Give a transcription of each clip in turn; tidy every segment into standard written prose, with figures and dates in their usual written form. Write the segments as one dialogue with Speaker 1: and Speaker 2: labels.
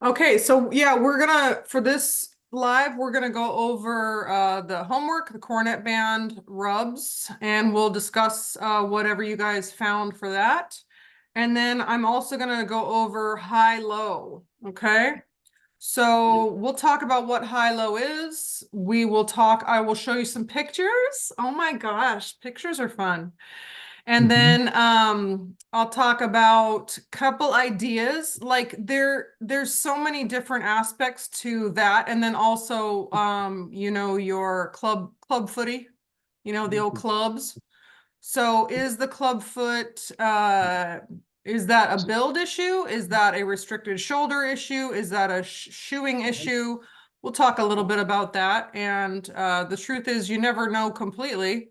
Speaker 1: Okay, so yeah, for this live, we're gonna go over the homework, the cornet band rubs, and we'll discuss whatever you guys found for that. And then I'm also gonna go over high-low, okay? So we'll talk about what high-low is. I will show you some pictures. Oh my gosh, pictures are fun. And
Speaker 2: Mhm.
Speaker 1: then I'll talk about couple ideas. Like there's so many different aspects to that. And then also your club footy, the old clubs. So is the club foot is that a build issue? Is that a restricted shoulder issue? Is that a shoeing issue? We'll talk a little bit about that. And the truth is you never know completely.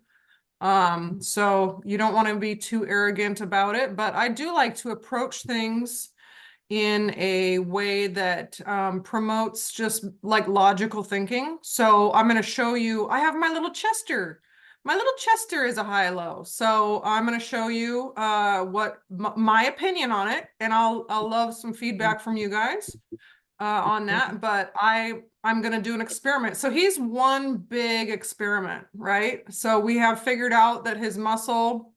Speaker 1: So you don't want to be too arrogant about it, but I do like to approach things in a way that promotes just like logical thinking. So I'm going to show you, I have my little Chester. My little Chester is a high-low. So I'm going to show you what my opinion on it, and I'll love some feedback from you guys on that, but I'm gonna do an experiment. So he's one big experiment, right? So we have figured out that his muscle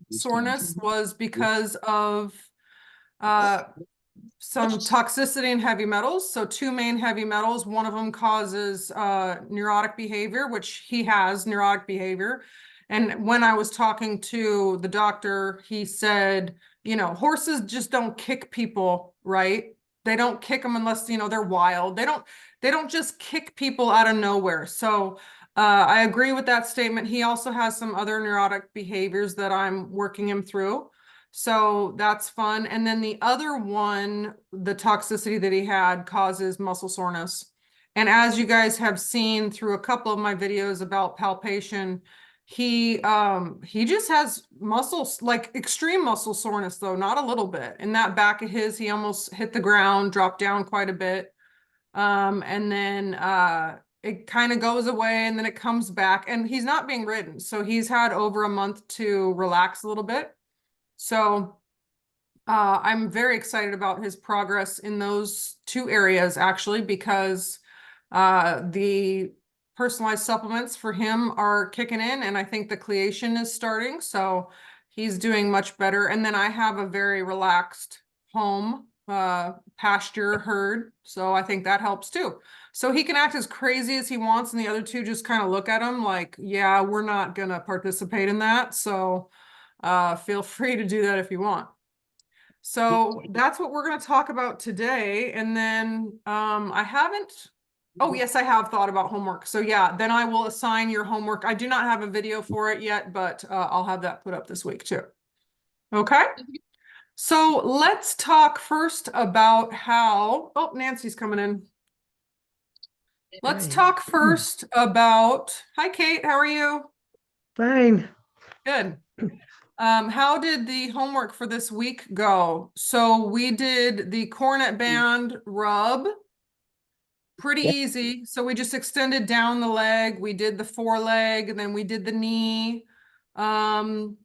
Speaker 1: soreness was because of uh, some toxicity in heavy metals. So two main heavy metals, one of them causes neurotic behavior, which he has neurotic behavior. And when I was talking to the doctor, he said, horses just don't kick people, right? They don't kick them unless, they're wild. They don't just kick people out of nowhere. So I agree with that statement. He also has some other neurotic behaviors that I'm working him through. So that's fun. And then the other one, the toxicity that he had causes muscle soreness. And as you guys have seen through a couple of my videos about palpation, he just has muscles, like extreme muscle soreness though, not a little bit. In that back of his, he almost hit the ground, dropped down quite a bit. And then it kind of goes away and then it comes back, and he's not being ridden. So he's had over a month to relax a little bit. So I'm very excited about his progress in those two areas, actually, because the personalized supplements for him are kicking in, and I think the cleation is starting. So he's doing much better. And then I have a very relaxed home pasture herd. So I think that helps too. So he can act as crazy as he wants, and the other two just kind of look at him like, yeah, we're not going to participate in that. So feel free to do that if you want. So that's what we're going to talk about today. And then I haven't, oh, yes, I have thought about homework. So yeah, then I will assign your homework. I do not have a video for it yet, but I'll have that put up this week too. Okay. So let's talk first about how, oh, Nancy's coming in. Let's
Speaker 2: Hi.
Speaker 1: talk first about, hi, Kate, how are you?
Speaker 2: Fine.
Speaker 1: Good. How did the homework for this week go? So we did the cornet band rub, pretty
Speaker 2: Yep.
Speaker 1: easy. So we just extended down the leg. We did the foreleg, and then we did the knee. Um,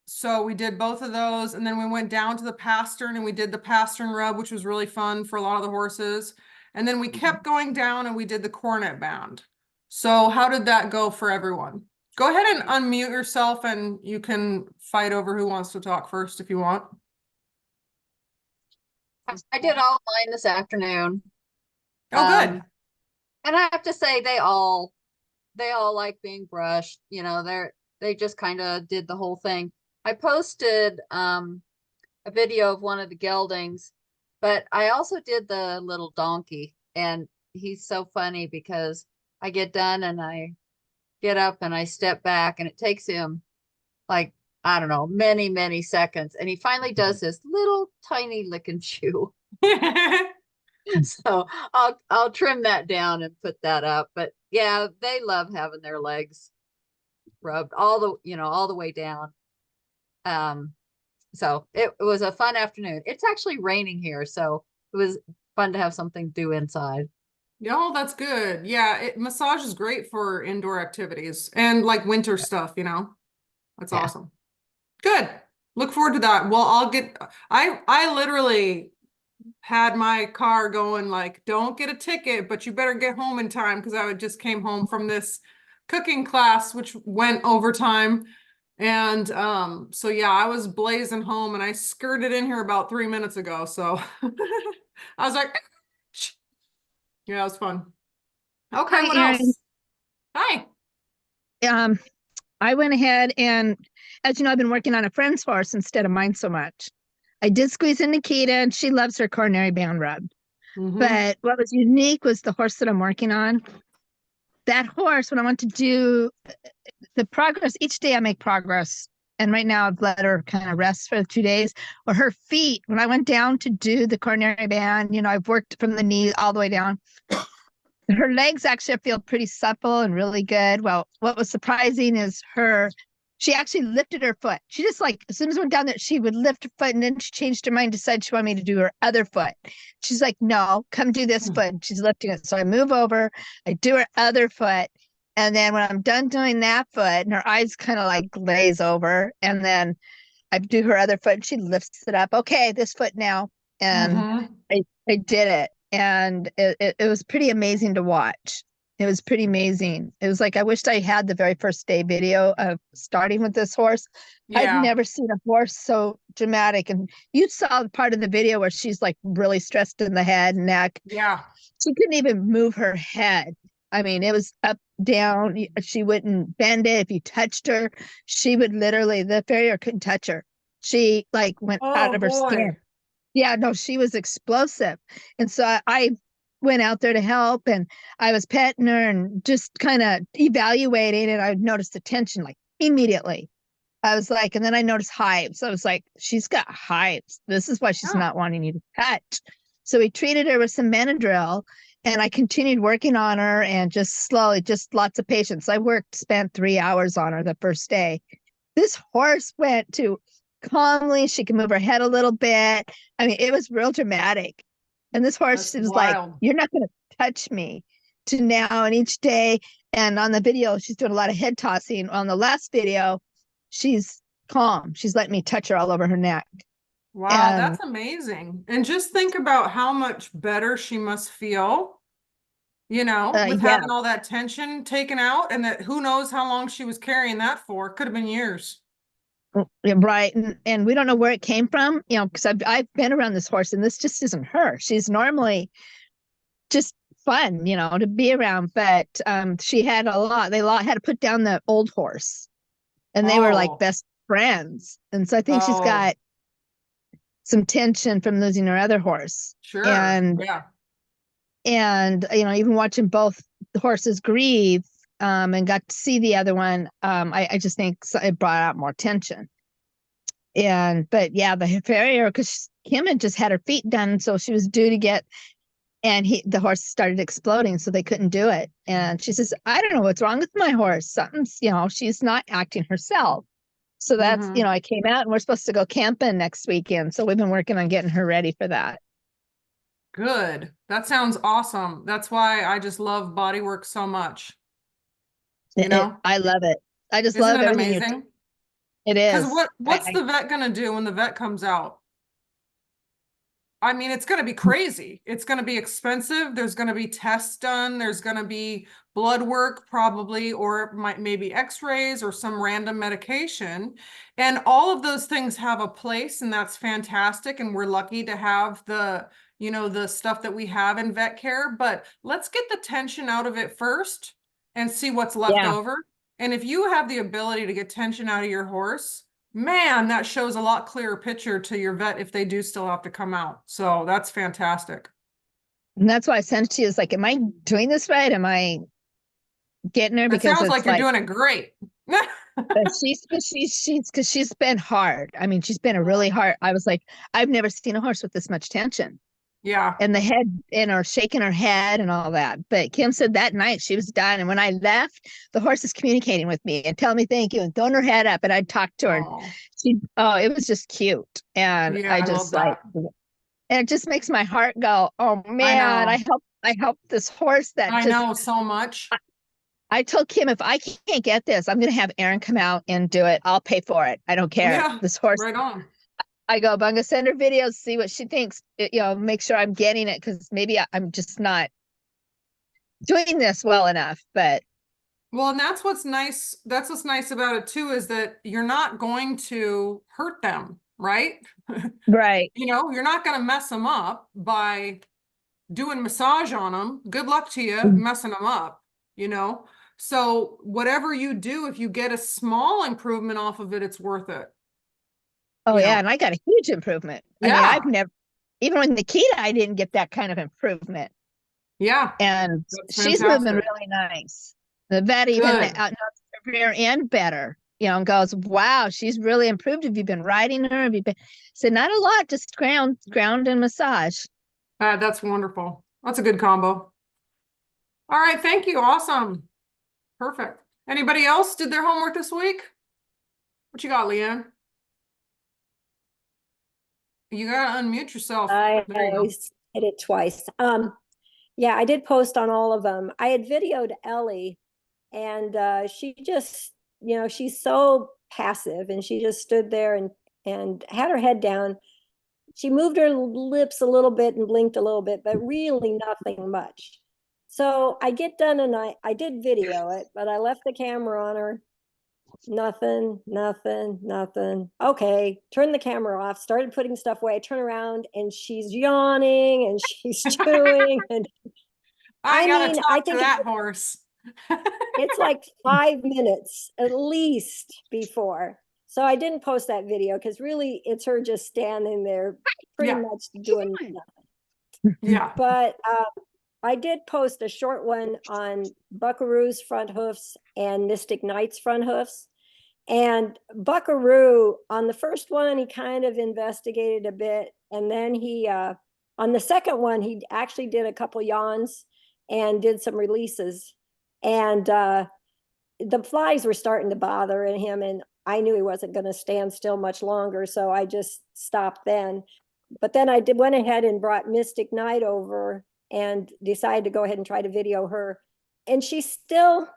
Speaker 1: so we did both of those, and then we went down to the pastern and we did the pastern rub, which was really fun for a lot of the horses. And then we kept going down and we did the cornet band. So how did that go for everyone? Go ahead and unmute yourself and you can fight over who wants to talk first if you want.
Speaker 3: I did all mine this afternoon.
Speaker 1: Oh, good.
Speaker 3: And I have to say they all like being brushed. They just kind of did the whole thing. I posted a video of one of the geldings, but I also did the little donkey, and he's so funny because I get done and I get up and I step back, and it takes him like, I don't know, many, many seconds. And he finally does this little tiny lick and chew. So I'll trim that down and put that up. But yeah, they love having their legs rubbed all the way down. Um, so it was a fun afternoon. It's actually raining here, so it was fun to have something to do inside.
Speaker 1: Oh, that's good. Yeah, massage is great for indoor activities and like winter stuff. That's
Speaker 3: Yeah.
Speaker 1: awesome. Good. Look forward to that. Well, I literally had my car going like, don't get a ticket, but you better get home in time because just came home from this cooking class, which went overtime. And so yeah, I was blazing home and I skirted in here about 3 minutes ago. So I was like, yeah, it was fun. Okay,
Speaker 2: Hi,
Speaker 1: what
Speaker 2: Erin.
Speaker 1: else? Hi.
Speaker 2: Um, I went ahead and, as you know, I've been working on a friend's horse instead of mine so much. I did squeeze in Nikita, and she loves her coronary band rub.
Speaker 1: Mhm.
Speaker 2: But what was unique was the horse that I'm working on. That horse, when I want to do the progress, each day I make progress. And right now I've let her kind of rest for 2 days. Or her feet, when I went down to do the coronary band, you know, I've worked from the knee all the way down. Her legs actually feel pretty supple and really good. Well, what was surprising is she actually lifted her foot. She just like, as soon as I went down there, she would lift her foot, and then she changed her mind, decided she wanted me to do her other foot. She's like, no, come do this foot. And she's lifting it. So I move over, I do her other foot. And then when I'm done doing that foot, and her eyes kind of like glaze over, and then I do her other foot and she lifts it up. Okay, this foot now. And
Speaker 1: Mhm.
Speaker 2: I did it. And it was pretty amazing to watch. It was pretty amazing. It was like I wished I had the very first day video of starting with this horse. I've
Speaker 1: Yeah.
Speaker 2: never seen a horse so dramatic. And you saw the part of the video where she's like really stressed in the head and neck.
Speaker 1: Yeah.
Speaker 2: She couldn't even move her head. I mean, it was up, down. She wouldn't bend it. If you touched her, she would literally, the farrier couldn't touch her. She like went out
Speaker 1: Oh
Speaker 2: of her
Speaker 1: boy.
Speaker 2: skin. Yeah, no, she was explosive. And so I went out there to help, and I was petting her and just kind of evaluating, and I noticed the tension like immediately. I was like, and then I noticed hives. I was like, she's got hives. This is why she's
Speaker 1: Yeah.
Speaker 2: not wanting you to touch. So we treated her with some Benadryl, and I continued working on her and just slowly, just lots of patience. Spent 3 hours on her the first day. This horse went to calmly, she could move her head a little bit. I mean, it was real dramatic. And this horse,
Speaker 1: That's
Speaker 2: it was like,
Speaker 1: wild.
Speaker 2: you're not going to touch me, to now and each day. And on the video, she's doing a lot of head tossing. On the last video, she's calm. She's letting me touch her all over her neck.
Speaker 1: Wow,
Speaker 2: And
Speaker 1: that's amazing. And just think about how much better she must feel, with
Speaker 2: yeah,
Speaker 1: having all that tension taken out, and that who knows how long she was carrying that for. Could have been years.
Speaker 2: yeah, right. And we don't know where it came from, because I've been around this horse, and this just isn't her. She's normally just fun, to be around. But she had had to put down the old horse, and they were like
Speaker 1: Oh,
Speaker 2: best friends. And so I think she's
Speaker 1: oh,
Speaker 2: got some tension from losing her other horse.
Speaker 1: sure.
Speaker 2: And
Speaker 1: Yeah.
Speaker 2: even watching both horses grieve, and got to see the other one, I just think it brought out more tension. But yeah, the farrier, because Kim had just had her feet done, so she was due to get, and the horse started exploding, so they couldn't do it. And she says, I don't know what's wrong with my horse. Something's, she's not acting herself. So that's,
Speaker 1: Hmm.
Speaker 2: I came out, and we're supposed to go camping next weekend. So we've been working on getting her ready for that.
Speaker 1: Good. That sounds awesome. That's why I just love bodywork so much, you know?
Speaker 2: I love it. I just
Speaker 1: Isn't
Speaker 2: love
Speaker 1: it
Speaker 2: everything
Speaker 1: amazing?
Speaker 2: it
Speaker 1: Because
Speaker 2: is.
Speaker 1: what's the vet gonna do when the vet comes out? I mean, it's going to be crazy. It's going to be expensive. There's going to be tests done. There's going to be blood work probably, or it might maybe x-rays or some random medication. And all of those things have a place, and that's fantastic. And we're lucky to have the stuff that we have in vet care, but let's get the tension out of it first and see what's left
Speaker 2: Yeah.
Speaker 1: over. And if you have the ability to get tension out of your horse, man, that shows a lot clearer picture to your vet if they do still have to come out. So that's fantastic.
Speaker 2: And that's why I sent it to you. It's like, am I doing this right? Am I getting her?
Speaker 1: It
Speaker 2: Because
Speaker 1: sounds
Speaker 2: it's
Speaker 1: like you're
Speaker 2: like,
Speaker 1: doing it great.
Speaker 2: because she's been hard. I mean, she's been a really hard. I was like, I've never seen a horse with this much tension.
Speaker 1: Yeah.
Speaker 2: And the head, and her shaking her head and all that. But Kim said that night she was done. And when I left, the horse is communicating with me and telling me thank you and throwing her head up. And I talked to her, and
Speaker 1: Oh,
Speaker 2: it was just cute. And
Speaker 1: yeah,
Speaker 2: I
Speaker 1: I love
Speaker 2: just like,
Speaker 1: that.
Speaker 2: and it just makes my heart go, oh
Speaker 1: I
Speaker 2: man,
Speaker 1: know.
Speaker 2: I helped this horse that
Speaker 1: I
Speaker 2: just,
Speaker 1: know so much.
Speaker 2: I told Kim, if I can't get this, I'm going to have Aaron come out and do it. I'll pay for it. I don't care.
Speaker 1: Yeah,
Speaker 2: This horse,
Speaker 1: right on.
Speaker 2: I go, but I'm gonna send her videos, see what she thinks, make sure I'm getting it, because maybe I'm just not doing this well enough, but
Speaker 1: Well, and that's what's nice. That's what's nice about it too, is that you're not going to hurt them, right?
Speaker 2: right.
Speaker 1: You're not going to mess them up by doing massage on them. Good luck to you messing them up, you know? So whatever you do, if you get a small improvement off of it, it's worth it.
Speaker 2: Oh
Speaker 1: You
Speaker 2: yeah,
Speaker 1: know?
Speaker 2: and I got a huge improvement. I mean,
Speaker 1: Yeah.
Speaker 2: I've never, even with Nikita, I didn't get that kind of improvement.
Speaker 1: Yeah.
Speaker 2: And
Speaker 1: That's
Speaker 2: she's moving
Speaker 1: fantastic.
Speaker 2: really nice. The vet even
Speaker 1: Good.
Speaker 2: out her rear end better, and goes, wow, she's really improved. Have you been riding her? Have you been? So not a lot, just ground and massage.
Speaker 1: That's wonderful. That's a good combo. All right. Thank you. Awesome. Perfect. Anybody else did their homework this week? What you got, Leanne? You gotta unmute yourself.
Speaker 4: I
Speaker 1: There you go.
Speaker 4: always hit it twice. Yeah, I did post on all of them. I had videoed Ellie, and she just, she's so passive, and she just stood there and had her head down. She moved her lips a little bit and blinked a little bit, but really nothing much. So I get done and I did video it, but I left the camera on her. Nothing, nothing, nothing. Okay, turn the camera off, started putting stuff away. I turn around and she's yawning and she's chewing. And
Speaker 1: I gotta
Speaker 4: I
Speaker 1: talk to
Speaker 4: think
Speaker 1: that horse.
Speaker 4: it's like 5 minutes at least before. So I didn't post that video because really it's her just standing there pretty
Speaker 1: Yeah.
Speaker 4: much doing nothing.
Speaker 1: Yeah.
Speaker 4: But I did post a short one on Buckaroo's front hoofs and Mystic Knight's front hoofs. And Buckaroo, on the first one, he kind of investigated a bit. And then on the second one, he actually did a couple yawns and did some releases. And the flies were starting to bother him. And I knew he wasn't going to stand still much longer. So I just stopped then. But then I went ahead and brought Mystic Knight over and decided to go ahead and try to video her. And she's still,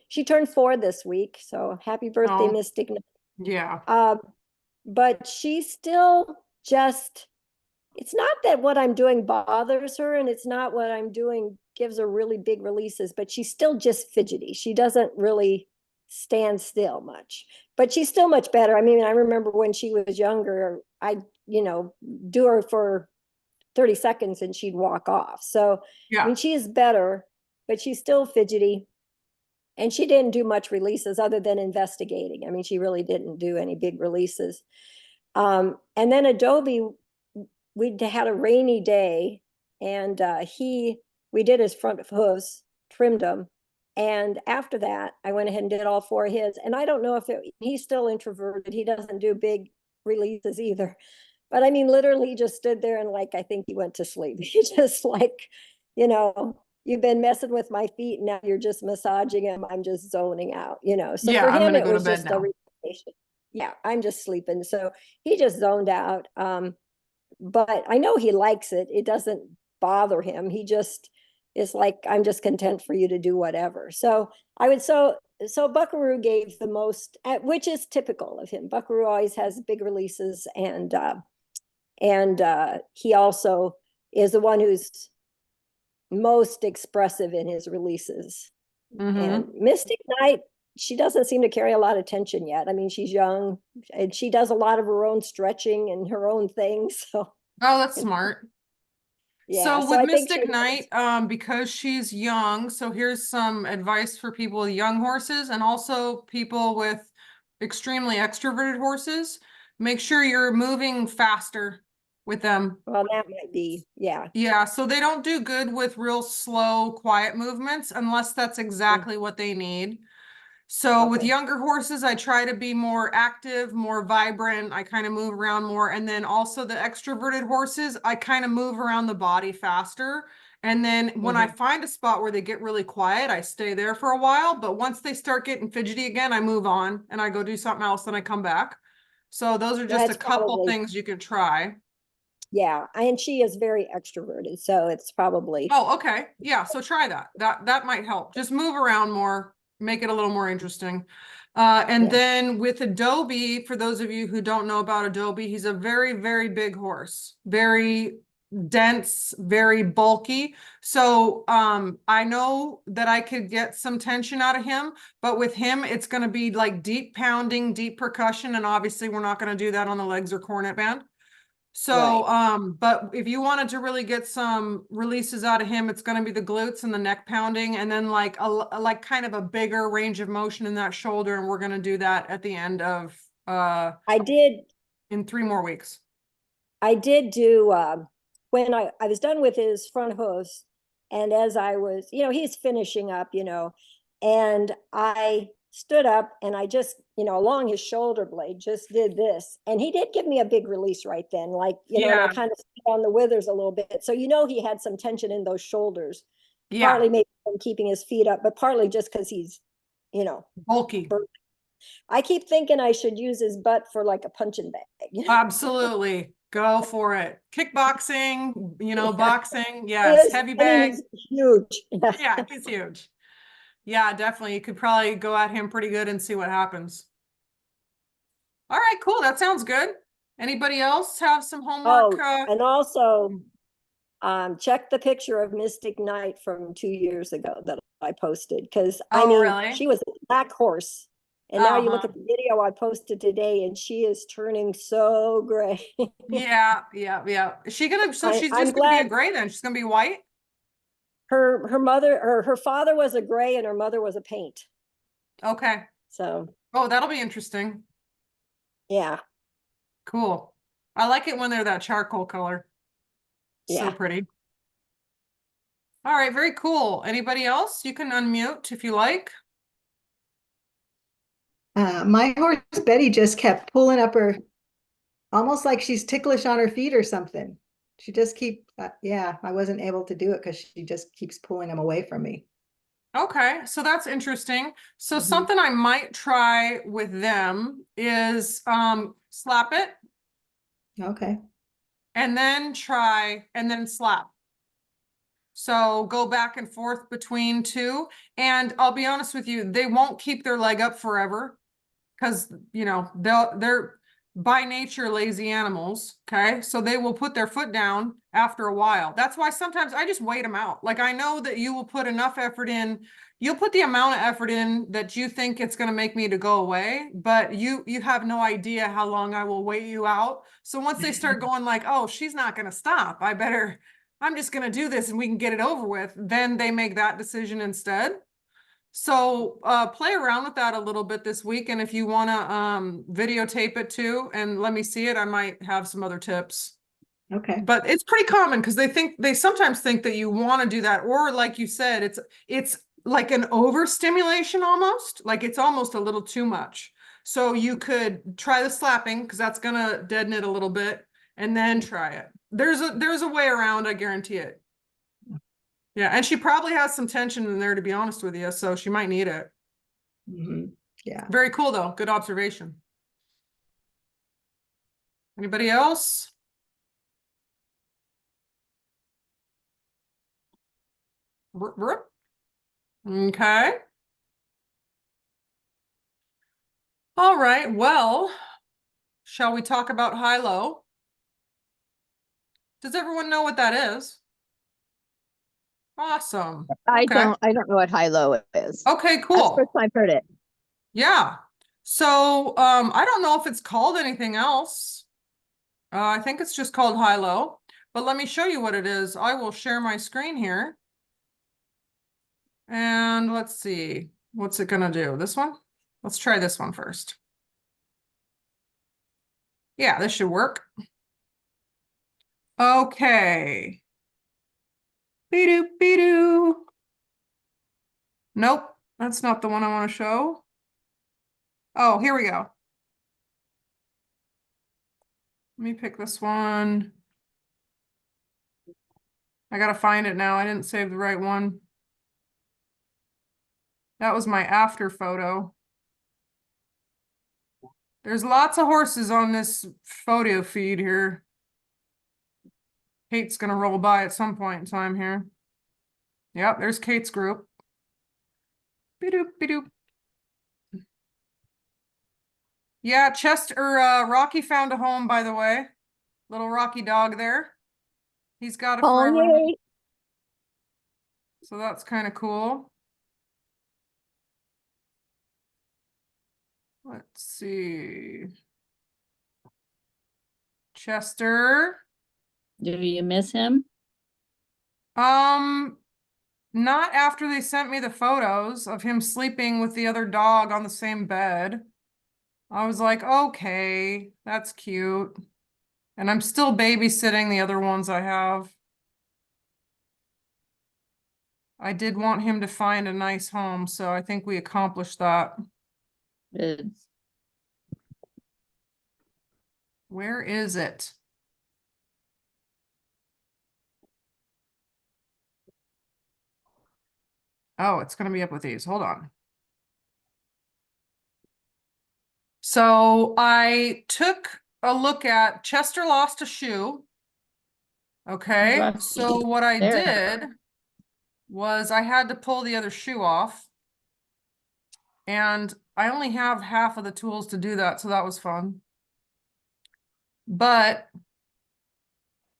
Speaker 4: she turned 4 this week. So happy birthday,
Speaker 1: Oh.
Speaker 4: Mystic Knight.
Speaker 1: Yeah.
Speaker 4: But she's still just, it's not that what I'm doing bothers her, and it's not what I'm doing gives her really big releases, but she's still just fidgety. She doesn't really stand still much, but she's still much better. I remember when she was younger, I do her for 30 seconds and she'd walk off. So
Speaker 1: Yeah.
Speaker 4: she is better, but she's still fidgety. And she didn't do much releases other than investigating. She really didn't do any big releases. And then Adobe, we had a rainy day, and we did his front hooves, trimmed them. And after that, I went ahead and did all 4 of his. And I don't know if he's still introverted. He doesn't do big releases either. But literally he just stood there and I think he went to sleep. He just you've been messing with my feet and now you're just massaging him. I'm just zoning out, So
Speaker 1: Yeah,
Speaker 4: for
Speaker 1: I'm
Speaker 4: him,
Speaker 1: gonna
Speaker 4: it
Speaker 1: go to
Speaker 4: was
Speaker 1: bed
Speaker 4: just
Speaker 1: now.
Speaker 4: a relaxation. Yeah, I'm just sleeping. So he just zoned out. But I know he likes it. It doesn't bother him. He just is I'm just content for you to do whatever. So so Buckaroo gave the most, which is typical of him. Buckaroo always has big releases, and he also is the one who's most expressive in his releases. And Mystic Knight, she doesn't seem to carry a lot of tension yet. She's young and she does a lot of her own stretching and her own things. So
Speaker 1: Oh, that's smart.
Speaker 4: yeah.
Speaker 1: So
Speaker 4: So
Speaker 1: with
Speaker 4: I think
Speaker 1: Mystic Knight, because she's young, so here's some advice for people with young horses and also people with extremely extroverted horses. Make sure you're moving faster with them.
Speaker 4: well, that might be, yeah.
Speaker 1: Yeah, so they don't do good with real slow, quiet movements unless that's exactly what they need. So with
Speaker 4: Okay.
Speaker 1: younger horses, I try to be more active, more vibrant. I kind of move around more. And then also the extroverted horses, I kind of move around the body faster. And then when I find a spot where they get really quiet, I stay there for a while. But once they start getting fidgety again, I move on and I go do something else, then I come back. So those are just
Speaker 4: That's
Speaker 1: a couple
Speaker 4: probably,
Speaker 1: things you could try.
Speaker 4: yeah. And she is very extroverted. So it's probably,
Speaker 1: Oh, okay. Yeah, so try that. That might help. Just move around more. make it a little more interesting. And
Speaker 4: Yeah.
Speaker 1: then with Adobe, for those of you who don't know about Adobe, he's a very, very big horse, very dense, very bulky. So I know that I could get some tension out of him, but with him, it's going to be like deep pounding, deep percussion. And obviously we're not going to do that on the legs or cornet band. So, but if you wanted to really get some releases out of him, it's going to be the glutes and the neck pounding, and then like like kind of a bigger range of motion in that shoulder. And we're going to do that at the end of,
Speaker 4: I did
Speaker 1: in 3 more weeks.
Speaker 4: do, when I was done with his front hooves, and as I was, he's finishing up, and I stood up and I just, along his shoulder blade, just did this. And he did give me a big release right then, like, and I
Speaker 1: Yeah.
Speaker 4: kind of stood on the withers a little bit. So, he had some tension in those shoulders,
Speaker 1: Yeah,
Speaker 4: partly maybe from keeping his feet up, but partly just because he's,
Speaker 1: bulky.
Speaker 4: I keep thinking I should use his butt for like a punching bag.
Speaker 1: Absolutely. Go for it. Kickboxing,
Speaker 4: Yeah.
Speaker 1: boxing.
Speaker 4: He
Speaker 1: Yes.
Speaker 4: is-
Speaker 1: Heavy
Speaker 4: and
Speaker 1: bag.
Speaker 4: he's huge.
Speaker 1: Yeah, he's huge. Yeah, definitely. You could probably go at him pretty good and see what happens. All right, cool. That sounds good. Anybody else have some homework?
Speaker 4: Oh, and also, check the picture of Mystic Knight from 2 years ago that I posted, because
Speaker 1: Really?
Speaker 4: she was a black horse. And now you look
Speaker 1: Uh-huh.
Speaker 4: at the video I posted today and she is turning so gray.
Speaker 1: Yeah. Is she gonna, so she's
Speaker 4: I'm
Speaker 1: just gonna be a
Speaker 4: glad-
Speaker 1: gray then? She's gonna be white?
Speaker 4: Her father was a gray and her mother was a paint.
Speaker 1: Okay.
Speaker 4: So,
Speaker 1: Oh, that'll be interesting.
Speaker 4: yeah.
Speaker 1: Cool. I like it when they're that charcoal color. So
Speaker 4: Yeah.
Speaker 1: pretty. All right, very cool. Anybody else? You can unmute if you like.
Speaker 5: My horse Betty just kept pulling up her, almost like she's ticklish on her feet or something. She just yeah, I wasn't able to do it because she just keeps pulling them away from me.
Speaker 1: Okay, so that's interesting. So
Speaker 5: Mhm.
Speaker 1: something I might try with them is slap it
Speaker 5: Okay.
Speaker 1: and then try and then slap. So go back and forth between two. And I'll be honest with you, they won't keep their leg up forever because, they're by nature lazy animals. Okay. So they will put their foot down after a while. That's why sometimes I just wait them out. Like I know that you will put enough effort in. You'll put the amount of effort in that you think it's going to make me to go away, but you have no idea how long I will wait you out. So once they start going like, oh, she's not going to stop, I'm just going to do this and we can get it over with, then they make that decision instead. So play around with that a little bit this week. And if you want to videotape it too and let me see it, I might have some other tips.
Speaker 5: Okay.
Speaker 1: But it's pretty common because they sometimes think that you want to do that. Or like you said, it's like an overstimulation almost, like it's almost a little too much. So you could try the slapping because that's going to deaden it a little bit and then try it. There's a way around, I guarantee it. Yeah, and she probably has some tension in there, to be honest with you, so she might need it.
Speaker 5: Mhm. Yeah.
Speaker 1: Very cool, though. Good observation. Anybody else? Okay. All right, well, shall we talk about high-low? Does everyone know what that is? Awesome.
Speaker 2: I
Speaker 1: Okay.
Speaker 2: don't know what high-low is.
Speaker 1: Okay,
Speaker 2: That's the
Speaker 1: cool.
Speaker 2: first time I've heard it.
Speaker 1: Yeah. So I don't know if it's called anything else. I think it's just called high-low, but let me show you what it is. I will share my screen here. And let's see, what's it gonna do? This one? Let's try this one first. Yeah, this should work. Okay. Be-doo, be-doo. Nope, that's not the one I want to show. Oh, here we go. Let me pick this one. I gotta find it now. I didn't save the right one. That was my after photo. There's lots of horses on this photo feed here. Kate's gonna roll by at some point in time here. Yep, there's Kate's group. Be-doop, be-doop. Yeah, Rocky found a home, by the way. Little Rocky dog there. He's got a
Speaker 4: Oh,
Speaker 1: forever home,
Speaker 4: yay.
Speaker 1: so that's kind of cool. Let's see. Chester.
Speaker 6: Do you miss him?
Speaker 1: Not after they sent me the photos of him sleeping with the other dog on the same bed. I was like, okay, that's cute. And I'm still babysitting the other ones I have. I did want him to find a nice home, so I think we accomplished that.
Speaker 6: Good.
Speaker 1: Where is it? Oh, it's going to be up with these. Hold on. So I took a look at Chester lost a shoe. Okay,
Speaker 6: Lucky.
Speaker 1: so what I
Speaker 6: There.
Speaker 1: did was I had to pull the other shoe off. And I only have half of the tools to do that, so that was fun. But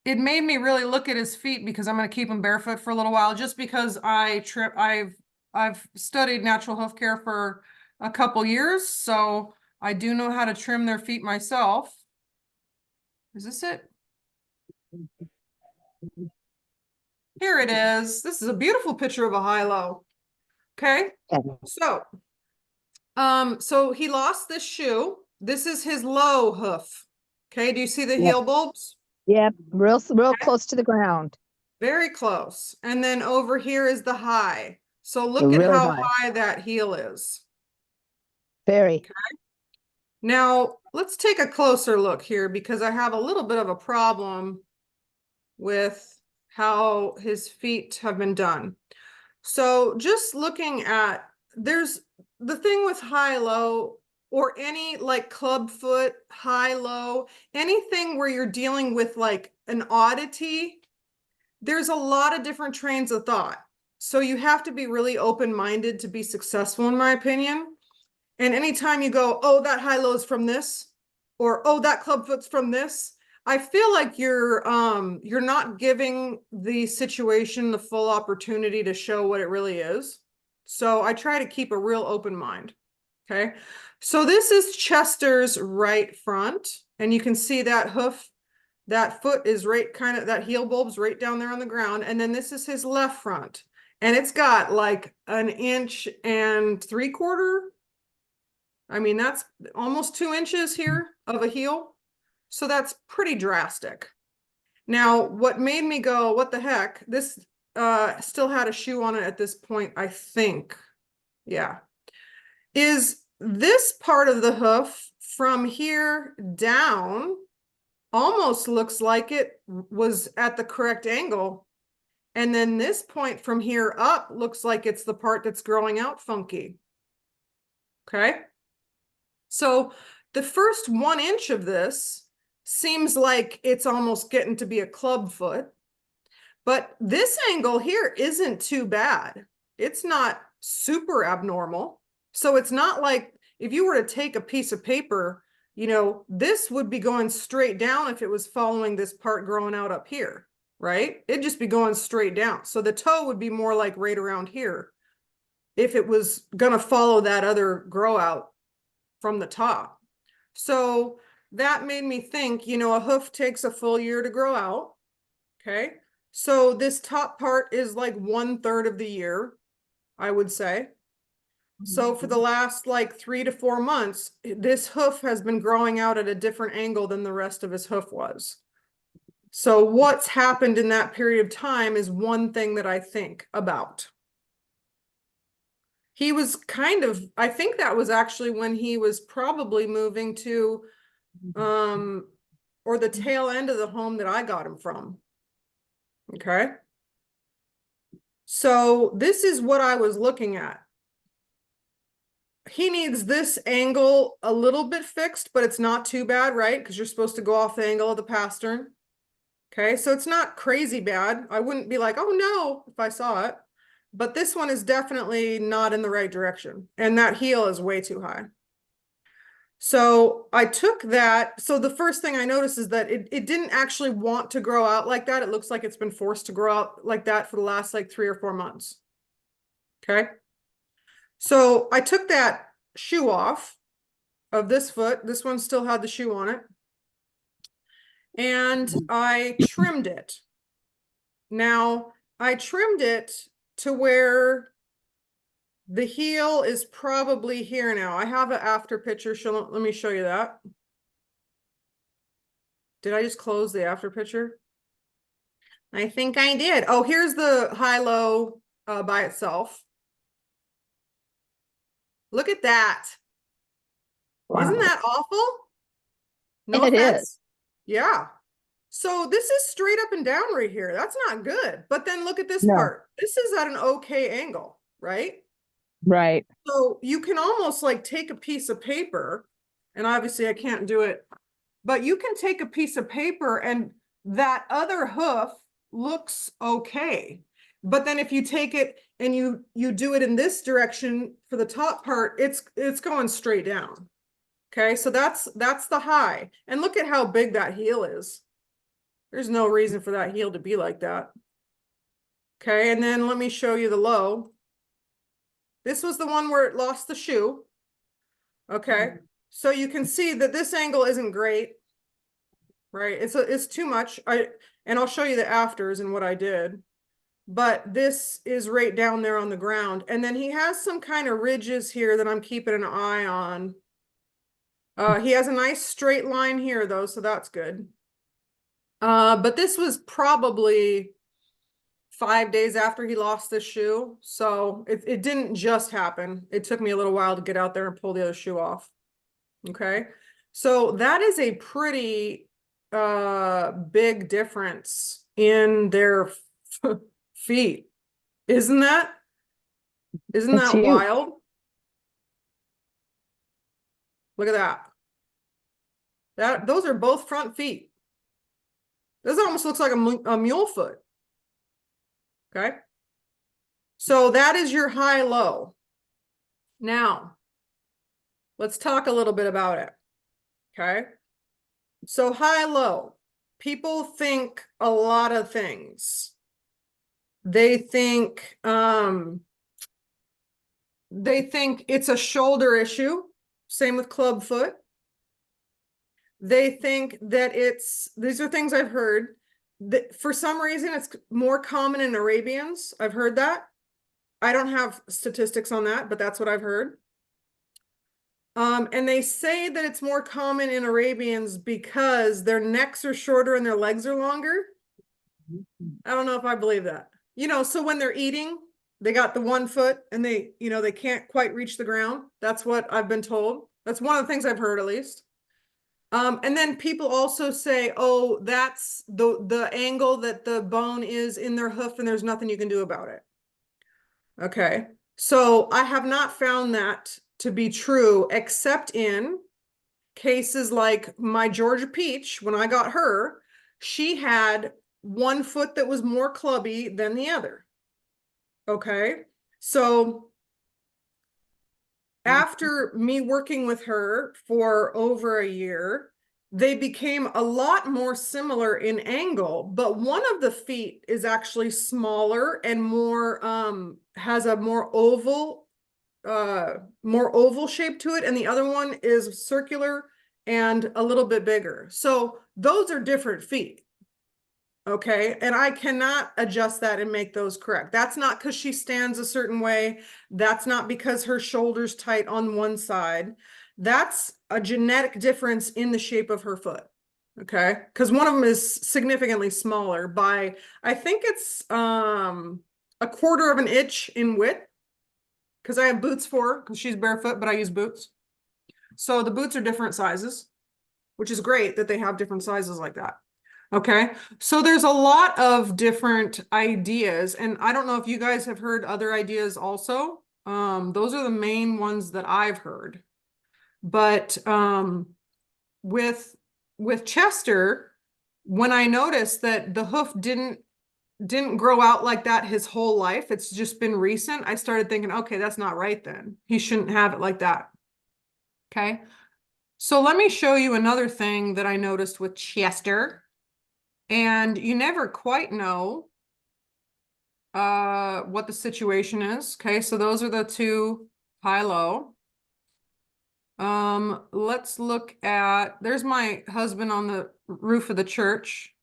Speaker 1: it made me really look at his feet because I'm going to keep him barefoot for a little while, just because I've studied natural hoof care for a couple years, so I do know how to trim their feet myself. Is this it? Here it is. This is a beautiful picture of a high-low. Okay, so he lost this shoe. This is his low hoof. Okay, do you see the
Speaker 2: Yep.
Speaker 1: heel bulbs?
Speaker 2: Yep, real close to the ground.
Speaker 1: Very close. And then over here is the high. So look
Speaker 2: They're
Speaker 1: at
Speaker 2: really
Speaker 1: how
Speaker 2: high.
Speaker 1: high that heel is.
Speaker 2: Very.
Speaker 1: Now, let's take a closer look here because I have a little bit of a problem with how his feet have been done. So just looking at, there's the thing with high-low or any like club foot, high-low, anything where you're dealing with like an oddity, there's a lot of different trains of thought. So you have to be really open-minded to be successful, in my opinion. And anytime you go, oh, that high-low is from this, or oh, that club foot's from this, I feel like you're not giving the situation the full opportunity to show what it really is. So I try to keep a real open mind. Okay. So this is Chester's right front, and you can see that hoof, that foot is right kind of, that heel bulb's right down there on the ground. And then this is his left front, and it's got like 1.75 inches. I mean, that's almost 2 inches here of a heel. So that's pretty drastic. Now, what made me go, what the heck? This still had a shoe on it at this point, I think. Yeah. Is this part of the hoof from here down almost looks like it was at the correct angle. And then this point from here up looks like it's the part that's growing out funky. Okay. So the first 1 inch of this seems like it's almost getting to be a club foot, but this angle here isn't too bad. It's not super abnormal. So it's not like if you were to take a piece of paper, you know, this would be going straight down if it was following this part growing out up here, right? It'd just be going straight down. So the toe would be more like right around here if it was going to follow that other grow out from the top. So that made me think, you know, a hoof takes a full year to grow out. Okay. So this top part is like 1/3 of the year, I would say. So for the last like 3 to 4 months, this hoof has been growing out at a different angle than the rest of his hoof was. So what's happened in that period of time is one thing that I think about. He was kind of, I think that was actually when he was probably moving to, or the tail end of the home that I got him from. Okay. So this is what I was looking at. He needs this angle a little bit fixed, but it's not too bad, right? Because you're supposed to go off the angle of the pastern. Okay, so it's not crazy bad. I wouldn't be like, oh no, if I saw it. but this one is definitely not in the right direction. And that heel is way too high. So I took that. So the first thing I noticed is that it didn't actually want to grow out like that. It looks like it's been forced to grow out like that for the last like 3 or 4 months. Okay. So I took that shoe off of this foot. This one still had the shoe on it. And I trimmed it. Now I trimmed it to where the heel is probably here now. I have an after picture. Let me show you that. Did I just close the after picture? I think I did. Oh, here's the high-low by itself. Look at that. Isn't that awful? No
Speaker 2: It
Speaker 1: offense.
Speaker 2: is.
Speaker 1: Yeah. So this is straight up and down right here. That's not good. But then look at this
Speaker 2: No.
Speaker 1: part. This is at an okay angle, right?
Speaker 2: Right.
Speaker 1: So you can almost like take a piece of paper, and obviously I can't do it, but you can take a piece of paper and that other hoof looks okay. But then if you take it and you do it in this direction for the top part, it's going straight down. Okay, so that's the high. And look at how big that heel is. There's no reason for that heel to be like that. Okay, and then let me show you the low. This was the one where it lost the shoe. Okay, so you can see that this angle isn't great, right? It's too much. And I'll show you the afters and what I did. But this is right down there on the ground. And then he has some kind of ridges here that I'm keeping an eye on. He has a nice straight line here though, so that's good. But this was probably 5 days after he lost the shoe. So it didn't just happen. It took me a little while to get out there and pull the other shoe off. Okay. So that is a pretty big difference in their feet. Isn't that
Speaker 2: It's
Speaker 1: that
Speaker 2: huge.
Speaker 1: wild? Look at that. Those are both front feet. This almost looks like a mule foot. Okay. So that is your high-low. Now, let's talk a little bit about it. Okay. So high-low, people think a lot of things. They think it's a shoulder issue. Same with club foot. They think that these are things I've heard, that for some reason it's more common in Arabians. I've heard that. I don't have statistics on that, but that's what I've heard. And they say that it's more common in Arabians because their necks are shorter and their legs are longer. I don't know if I believe that. You know, so when they're eating, they got the one foot and they can't quite reach the ground. That's what I've been told. That's one of the things I've heard, at least. And then people also say, oh, that's the angle that the bone is in their hoof and there's nothing you can do about it. Okay. So I have not found that to be true, except in cases like my Georgia Peach. When I got her, she had one foot that was more clubby than the other. Okay. So after me working with her for over a year, they became a lot more similar in angle, but one of the feet is actually smaller and more has a more oval shape to it, and the other one is circular and a little bit bigger. So those are different feet. Okay, and I cannot adjust that and make those correct. That's not because she stands a certain way. That's not because her shoulder's tight on one side. That's a genetic difference in the shape of her foot. Okay, because one of them is significantly smaller by, I think it's a quarter of an inch in width, because I have boots for her because she's barefoot, but I use boots. So the boots are different sizes, which is great that they have different sizes like that. Okay, so there's a lot of different ideas, and I don't know if you guys have heard other ideas also. Those are the main ones that I've heard. But with Chester, when I noticed that the hoof didn't didn't grow out like that his whole life. It's just been recent. I started thinking, okay, that's not right then. He shouldn't have it like that. Okay. So let me show you another thing that I noticed with Chester. And you never quite know what the situation is. Okay, so those are the two high-low. Let's look at, there's my husband on the roof of the church.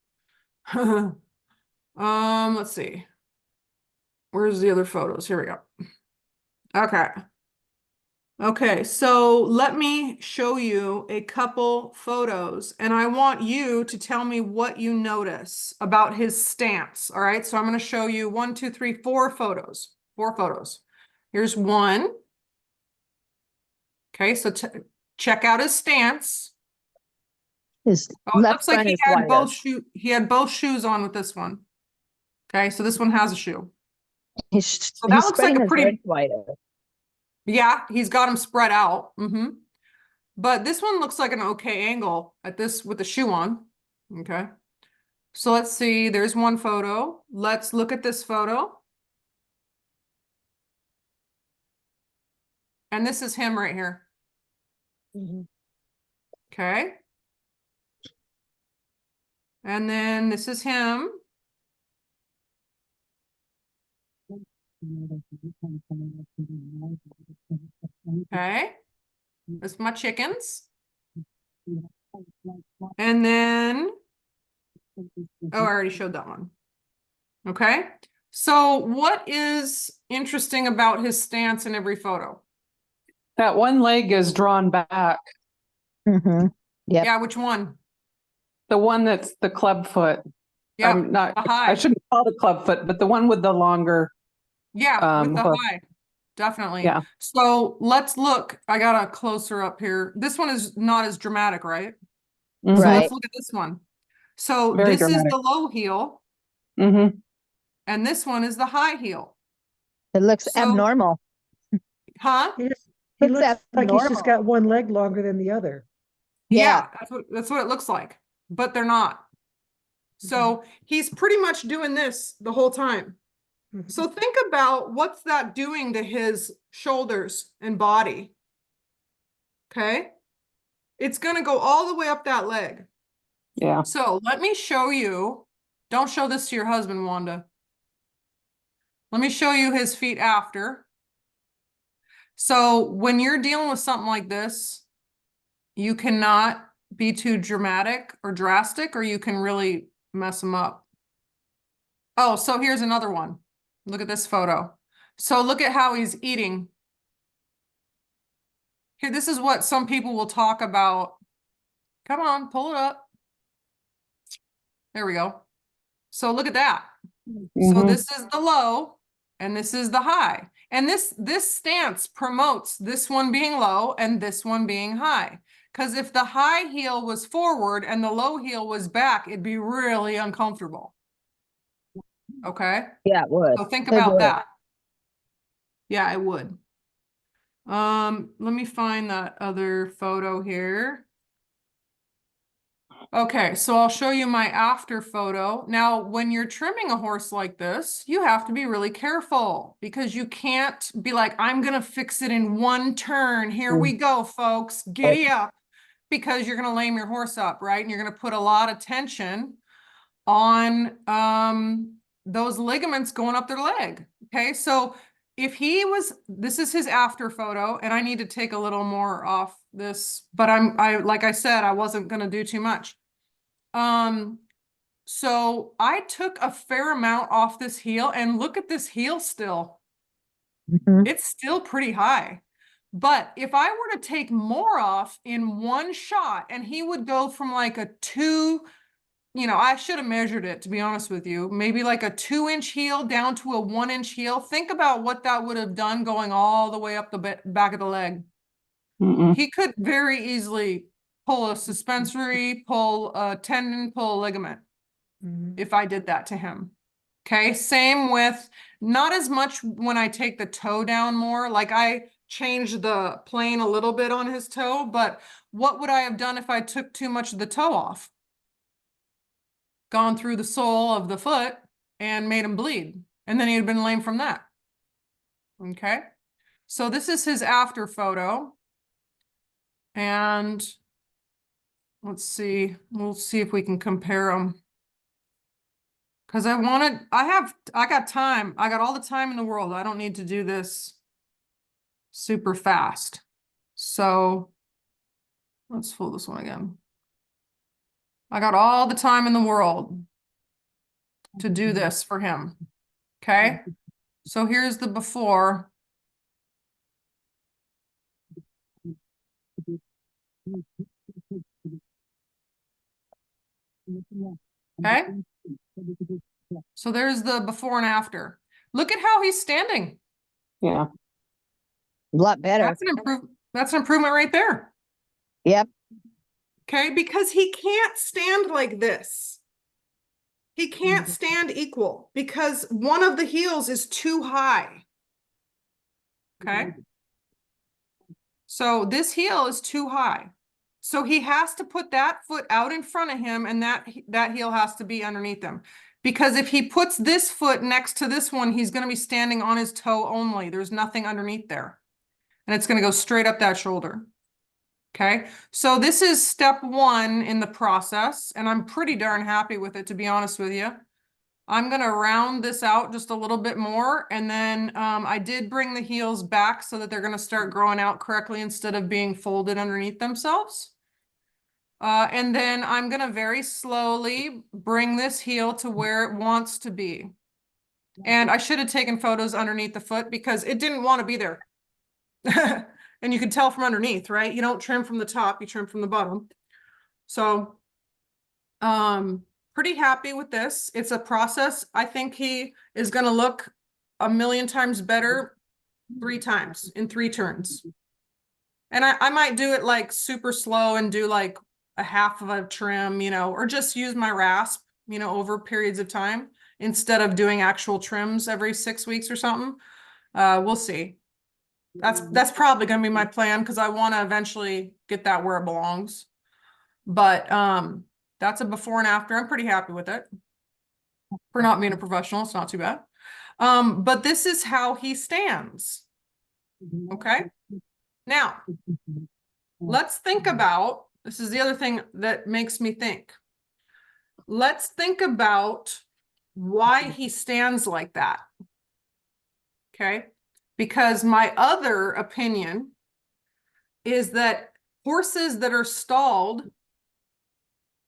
Speaker 1: Let's see. Where's the other photos? Here we go. Okay. Okay, so let me show you a couple photos and I want you to tell me what you notice about his stance. All right, so I'm going to show you 1, 2, 3, 4 photos. 4 photos. Here's one. Okay, so check out his stance.
Speaker 2: His
Speaker 1: Oh, it
Speaker 2: left
Speaker 1: looks like
Speaker 2: front
Speaker 1: he
Speaker 2: is
Speaker 1: had
Speaker 2: wider.
Speaker 1: he had both shoes on with this one. Okay, so this one has a shoe.
Speaker 2: He's,
Speaker 1: So that
Speaker 2: he's
Speaker 1: looks like
Speaker 2: spreading
Speaker 1: a
Speaker 2: his
Speaker 1: pretty-
Speaker 2: legs wider.
Speaker 1: Yeah, he's got them spread out. But this one looks like an okay angle at this with the shoe on. Okay. So let's see, there's one photo. Let's look at this photo. And this is him right here. Okay. And then this is him. Okay. That's my chickens. And then, oh, I already showed that one. Okay. So what is interesting about his stance in every photo?
Speaker 7: That one leg is drawn back.
Speaker 2: Mm-hmm. Yep.
Speaker 1: Yeah, which one?
Speaker 7: The one that's the club foot.
Speaker 1: Yeah,
Speaker 7: I'm not,
Speaker 1: the high.
Speaker 7: I shouldn't call it club foot, but the one with the longer.
Speaker 1: Yeah, with the
Speaker 7: hoof.
Speaker 1: high. Definitely.
Speaker 7: Yeah.
Speaker 1: So let's look. I got a closer up here. This one is not as dramatic, right? So
Speaker 7: Mhm.
Speaker 2: Right.
Speaker 1: let's look at this one. So
Speaker 7: Very
Speaker 1: this is
Speaker 7: dramatic.
Speaker 1: the low heel,
Speaker 7: Mhm.
Speaker 1: and this one is the high heel.
Speaker 2: It looks
Speaker 1: So-
Speaker 2: abnormal.
Speaker 1: Huh?
Speaker 8: He
Speaker 2: Looks
Speaker 8: looks like he's just
Speaker 2: abnormal.
Speaker 8: got one leg longer than the other.
Speaker 1: Yeah, that's what it looks like, but they're not. So he's pretty much doing this the whole time.
Speaker 8: Mhm.
Speaker 1: So think about what's that doing to his shoulders and body. Okay. It's going to go all the way up that leg.
Speaker 7: Yeah.
Speaker 1: So let me show you. Don't show this to your husband, Wanda. Let me show you his feet after. So when you're dealing with something like this, you cannot be too dramatic or drastic, or you can really mess them up. Oh, so here's another one. Look at this photo. So look at how he's eating. Here, this is what some people will talk about. Come on, pull it up. There we go. So look at that. So
Speaker 7: Mhm.
Speaker 1: this is the low and this is the high. And this stance promotes this one being low and this one being high. Because if the high heel was forward and the low heel was back, it'd be really uncomfortable. Okay?
Speaker 2: Yeah, it would.
Speaker 1: So think
Speaker 2: It
Speaker 1: about
Speaker 2: would.
Speaker 1: that. Yeah, it would. Let me find that other photo here. Okay, so I'll show you my after photo. Now, when you're trimming a horse like this, you have to be really careful because you can't be like, I'm gonna fix it in one turn. Here we go, folks, giddy up, because you're gonna lame your horse up, right? And you're gonna put a lot of tension on those ligaments going up their leg. Okay, so if he was, this is his after photo, and I need to take a little more off this, but like I said, I wasn't gonna do too much. So I took a fair amount off this heel, and look at this heel still.
Speaker 2: Mhm.
Speaker 1: It's still pretty high. But if I were to take more off in one shot, and he would go from like a 2, I should have measured it, to be honest with you, maybe like a 2-inch heel down to a 1-inch heel. Think about what that would have done going all the way up the back of the leg.
Speaker 7: Mm-mm.
Speaker 1: He could very easily pull a suspensory, pull a tendon, pull a ligament if I did that to him. Okay, same with, not as much when I take the toe down more, like I changed the plane a little bit on his toe, but what would I have done if I took too much of the toe off? Gone through the sole of the foot, and made him bleed. And then he had been lame from that. Okay. So this is his after photo. And let's see, we'll see if we can compare them. Because I got time. I got all the time in the world. I don't need to do this super fast. So let's pull this one again. I got all the time in the world to do this for him. Okay. So here's the before. Okay. So there's the before and after. Look at how he's standing.
Speaker 7: Yeah.
Speaker 2: A lot better.
Speaker 1: That's an improvement right there.
Speaker 2: Yep.
Speaker 1: Okay, because he can't stand like this. He can't stand equal because one of the heels is too high. Okay. So this heel is too high. So he has to put that foot out in front of him and that heel has to be underneath him. Because if he puts this foot next to this one, he's going to be standing on his toe only. There's nothing underneath there. And it's going to go straight up that shoulder. Okay, so this is step one in the process, and I'm pretty darn happy with it, to be honest with you. I'm going to round this out just a little bit more, and then I did bring the heels back so that they're going to start growing out correctly instead of being folded underneath themselves. And then I'm going to very slowly bring this heel to where it wants to be. And I should have taken photos underneath the foot because it didn't want to be there. And you can tell from underneath, right? You don't trim from the top, you trim from the bottom. So, pretty happy with this. It's a process. I think he is going to look a million times better 3 times in 3 turns. And I might do it like super slow and do like a half of a trim, you know, or just use my rasp, you know, over periods of time instead of doing actual trims every 6 weeks or something. We'll see. That's probably going to be my plan because I want to eventually get that where it belongs. But that's a before and after. I'm pretty happy with it. For not being a professional, it's not too bad. But this is how he stands. Okay. Now, let's think about, this is the other thing that makes me think. Let's think about why he stands like that. Okay. Because my other opinion is that horses that are stalled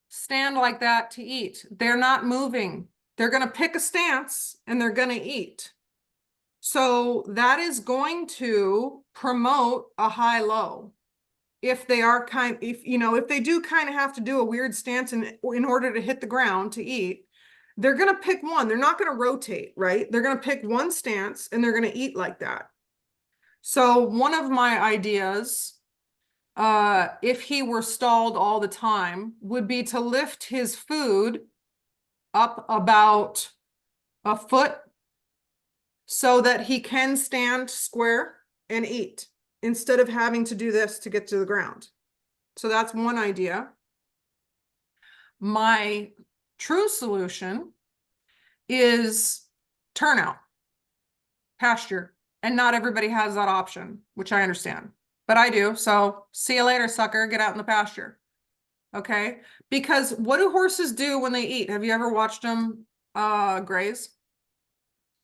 Speaker 1: stand like that to eat. They're not moving. They're going to pick a stance and they're going to eat. So that is going to promote a high-low. If they are if they do kind of have to do a weird stance in order to hit the ground to eat, they're going to pick one. They're not going to rotate, right? They're going to pick one stance and they're going to eat like that. So one of my ideas, if he were stalled all the time, would be to lift his food up about a foot so that he can stand square and eat instead of having to do this to get to the ground. So that's one idea. My true solution is turnout, pasture, and not everybody has that option, which I understand, but I do. So see you later, sucker, get out in the pasture. Okay, because what do horses do when they eat? Have you ever watched them graze?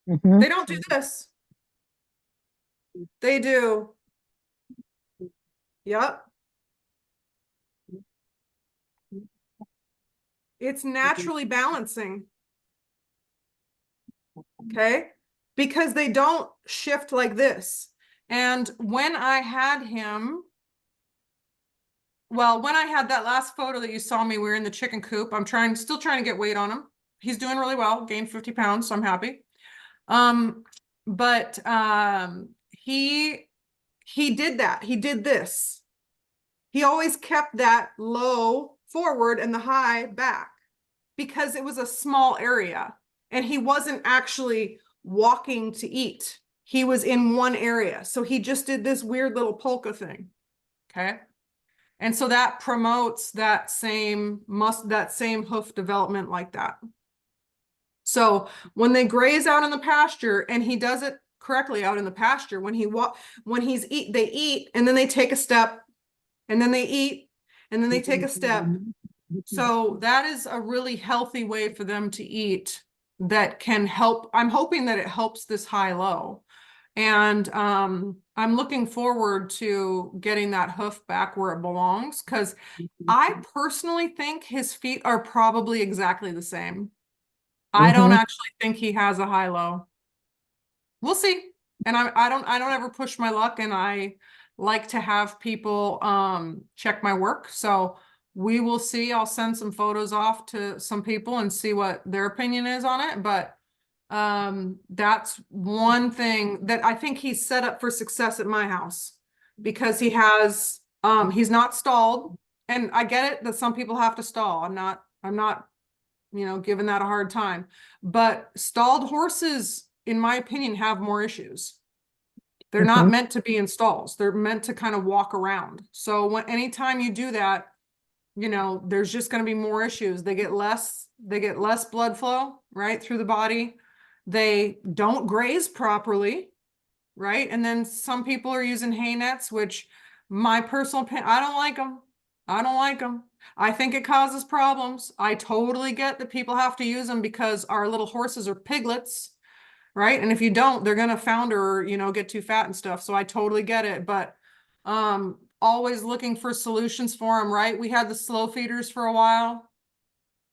Speaker 2: Mhm.
Speaker 1: They don't do this. They do. Yep. It's naturally balancing. Okay, because they don't shift like this. And when I had him, well, when I had that last photo that you saw me, we were in the chicken coop. I'm still trying to get weight on him. He's doing really well, gained 50 pounds, so I'm happy. But he did that. He did this. He always kept that low forward and the high back because it was a small area and he wasn't actually walking to eat. He was in one area. So he just did this weird little polka thing. Okay. And so that promotes that same hoof development like that. So when they graze out in the pasture, and he does it correctly out in the pasture, when they eat, and then they take a step, and then they eat, and then they take a step. So that is a really healthy way for them to eat that can help. I'm hoping that it helps this high-low. And I'm looking forward to getting that hoof back where it belongs, because I personally think his feet are probably exactly the same. I don't actually think he has a high-low. We'll see. And I don't ever push my luck, and I like to have people check my work. So we will see. I'll send some photos off to some people and see what their opinion is on it. But that's one thing that I think he's set up for success at my house, because he has he's not stalled. And I get it that some people have to stall. I'm not giving that a hard time. But stalled horses, in my opinion, have more issues. They're not meant to be in stalls. They're meant to kind of walk around. So anytime you do that, there's just going to be more issues. They get less blood flow, right, through the body. They don't graze properly, right? And then some people are using hay nets, which my personal opinion, I don't like them. I don't like them. I think it causes problems. I totally get that people have to use them because our little horses are piglets, right? And if you don't, they're going to founder, get too fat and stuff. So I totally get it. But always looking for solutions for them, right? We had the slow feeders for a while.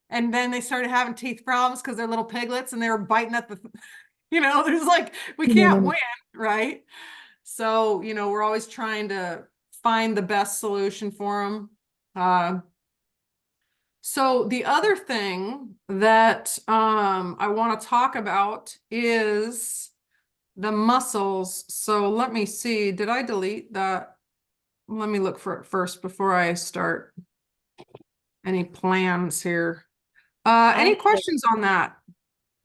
Speaker 1: And then they started having teeth problems because they're little piglets and they were biting at the, there's like, we can't win, right? So, we're always trying to find the best solution for them. So the other thing that I want to talk about is the muscles. So let me see, did I delete that? Let me look for it first before I start any plans here. Any
Speaker 4: Actually-
Speaker 1: questions on that?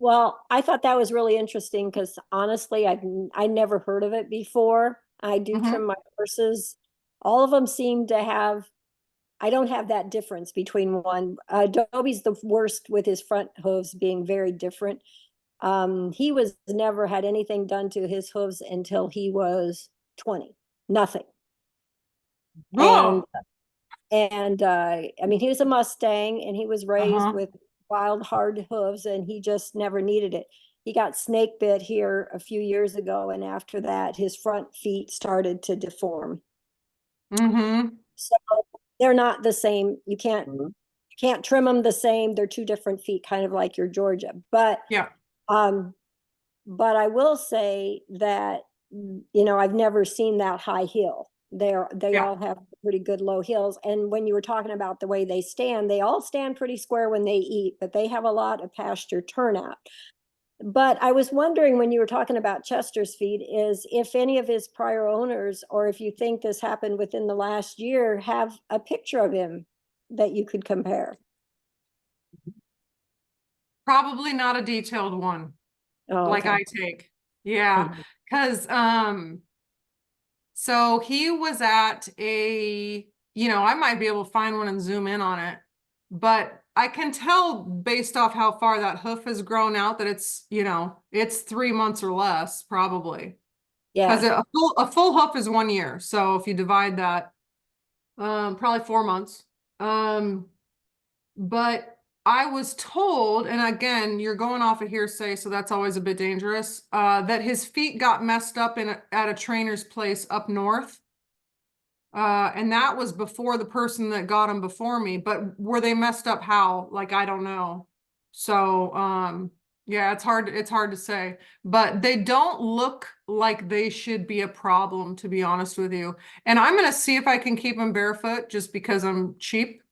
Speaker 4: Well, I thought that was really interesting because honestly, I never heard of it before. I do
Speaker 1: Mhm.
Speaker 4: trim my horses. All of them seem to have, I don't have that difference between one. Dobie's the worst with his front hooves being very different. He was never had anything done to his hooves until he was 20, nothing.
Speaker 1: Oh,
Speaker 4: And I mean, he was a Mustang and he was raised
Speaker 1: Uh-huh.
Speaker 4: with wild, hard hooves, and he just never needed it. He got snake bit here a few years ago, and after that, his front feet started to deform.
Speaker 1: Mm-hmm.
Speaker 4: So they're not the same. You can't trim them the same. They're two different feet, kind of like your Georgia. But
Speaker 1: Yeah.
Speaker 4: but I will say that I've never seen that high heel. They
Speaker 1: Yeah.
Speaker 4: all have pretty good low heels. And when you were talking about the way they all stand pretty square when they eat, but they have a lot of pasture turnout. But I was wondering when you were talking about Chester's feet is if any of his prior owners, or if you think this happened within the last year, have a picture of him that you could compare.
Speaker 1: Probably not a detailed one
Speaker 4: Oh,
Speaker 1: like
Speaker 4: okay.
Speaker 1: I take. Yeah.
Speaker 4: Mhm.
Speaker 1: Because so he was at I might be able to find one and zoom in on it, but I can tell based off how far that hoof has grown out that it's 3 months or less probably. Because
Speaker 4: Yeah.
Speaker 1: a full hoof is 1 year. So if you divide that, probably 4 months. But I was told, and again, you're going off of hearsay, so that's always a bit dangerous, that his feet got messed up at a trainer's place up north. And that was before the person that got him before me, but were they messed up how? Like, I don't know. So, yeah, it's hard to say, but they don't look like they should be a problem, to be honest with you. And I'm going to see if I can keep them barefoot just because I'm cheap.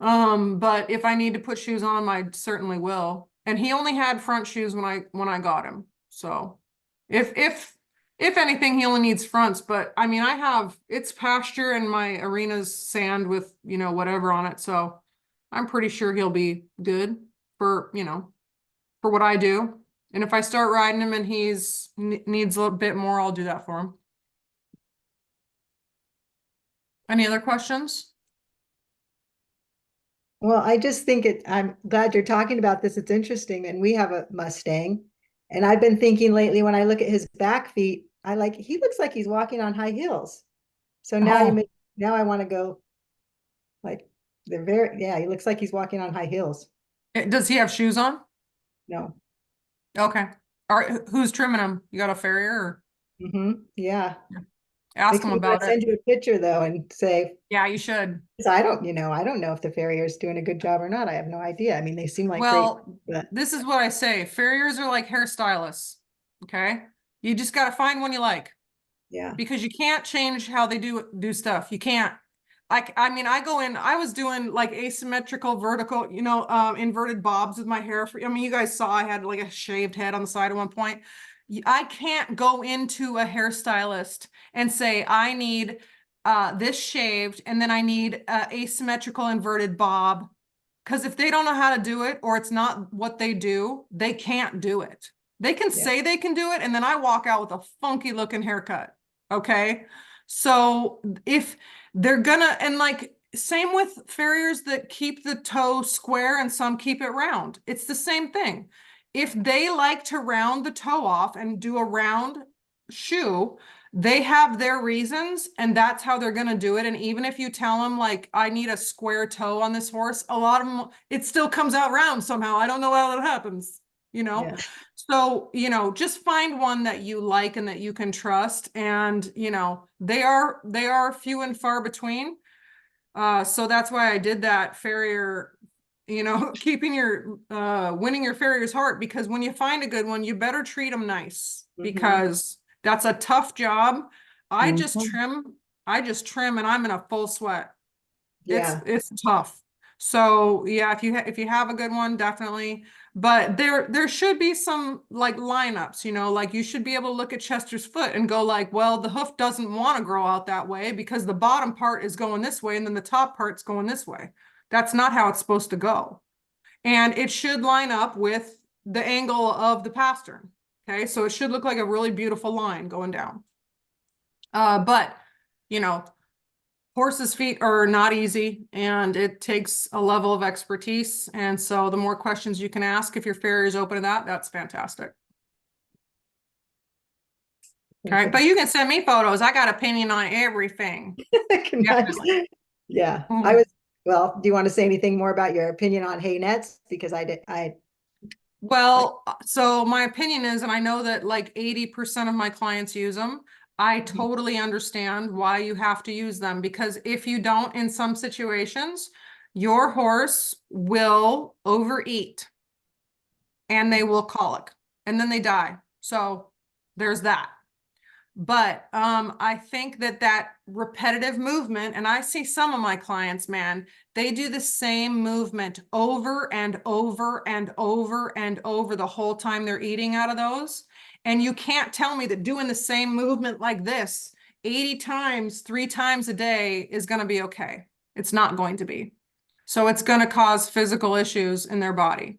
Speaker 1: But if I need to put shoes on him, I certainly will. And he only had front shoes when I got him. So if anything, he only needs fronts, but I mean, it's pasture and my arena's sand with, whatever on it. So I'm pretty sure he'll be good for what I do. And if I start riding him and needs a little bit more, I'll do that for him. Any other questions?
Speaker 5: Well, I just think I'm glad you're talking about this. It's interesting. And we have a Mustang. And I've been thinking lately when I look at his back feet, he looks like he's walking on high heels. So now
Speaker 1: Oh.
Speaker 5: now I want to go like yeah, he looks like he's walking on high heels.
Speaker 1: Does he have shoes on?
Speaker 5: No.
Speaker 1: Okay. All right. Who's trimming him? You got a farrier or
Speaker 5: Yeah.
Speaker 1: ask
Speaker 5: Makes
Speaker 1: him
Speaker 5: me
Speaker 1: about
Speaker 5: want to send
Speaker 1: it?
Speaker 5: you a picture though and say,
Speaker 1: Yeah, you should.
Speaker 5: 'cause I don't know if the farrier is doing a good job or not. I have no idea. I mean, they seem like great,
Speaker 1: Well,
Speaker 5: but
Speaker 1: this is what I say. Farriers are like hairstylists. Okay. You just got to find one you like
Speaker 5: yeah.
Speaker 1: because you can't change how they do stuff. You can't. I mean, I was doing like asymmetrical vertical, inverted bobs with my hair. I mean, you guys saw I had like a shaved head on the side at one point. I can't go into a hairstylist and say, I need this shaved and then I need asymmetrical inverted bob. Because if they don't know how to do it or it's not what they do, they can't do it. They can
Speaker 5: Yeah.
Speaker 1: say they can do it and then I walk out with a funky looking haircut. Okay. So if they're gonna, and like, same with farriers that keep the toe square and some keep it round. It's the same thing. If they like to round the toe off and do a round shoe, they have their reasons and that's how they're going to do it. And even if you tell them like, I need a square toe on this horse, a lot of them, it still comes out round somehow. I don't know how that happens,
Speaker 5: Yeah.
Speaker 1: So, just find one that you like and that you can trust. And, they are few and far between. So that's why I did that farrier, keeping winning your farrier's heart, because when you find a good one, you better treat them nice because that's a tough job. I just
Speaker 7: Mhm.
Speaker 1: trim and I'm in a full sweat.
Speaker 5: Yeah.
Speaker 1: It's tough. So yeah, if you have a good one, definitely. But there should be some like lineups, like you should be able to look at Chester's foot and go like, well, the hoof doesn't want to grow out that way because the bottom part is going this way and then the top part's going this way. That's not how it's supposed to go. And it should line up with the angle of the pastern. Okay, so it should look like a really beautiful line going down. But you know, horses' feet are not easy and it takes a level of expertise. And so the more questions you can ask, if your farrier is open to that, that's fantastic. All right, but you can send me photos. I got opinion on everything. Definitely.
Speaker 5: Yeah.
Speaker 1: Mhm.
Speaker 5: Well, do you want to say anything more about your opinion on hay nets? Because
Speaker 1: Well, so my opinion is, and I know that like 80% of my clients use them. I totally understand why you have to use them because if you don't, in some situations, your horse will overeat and they will colic and then they die. So there's that. But I think that repetitive movement, and I see some of my clients, man, they do the same movement over and over and over and over the whole time they're eating out of those. And you can't tell me that doing the same movement like this 80 times, 3 times a day is going to be okay. It's not going to be. So it's going to cause physical issues in their body.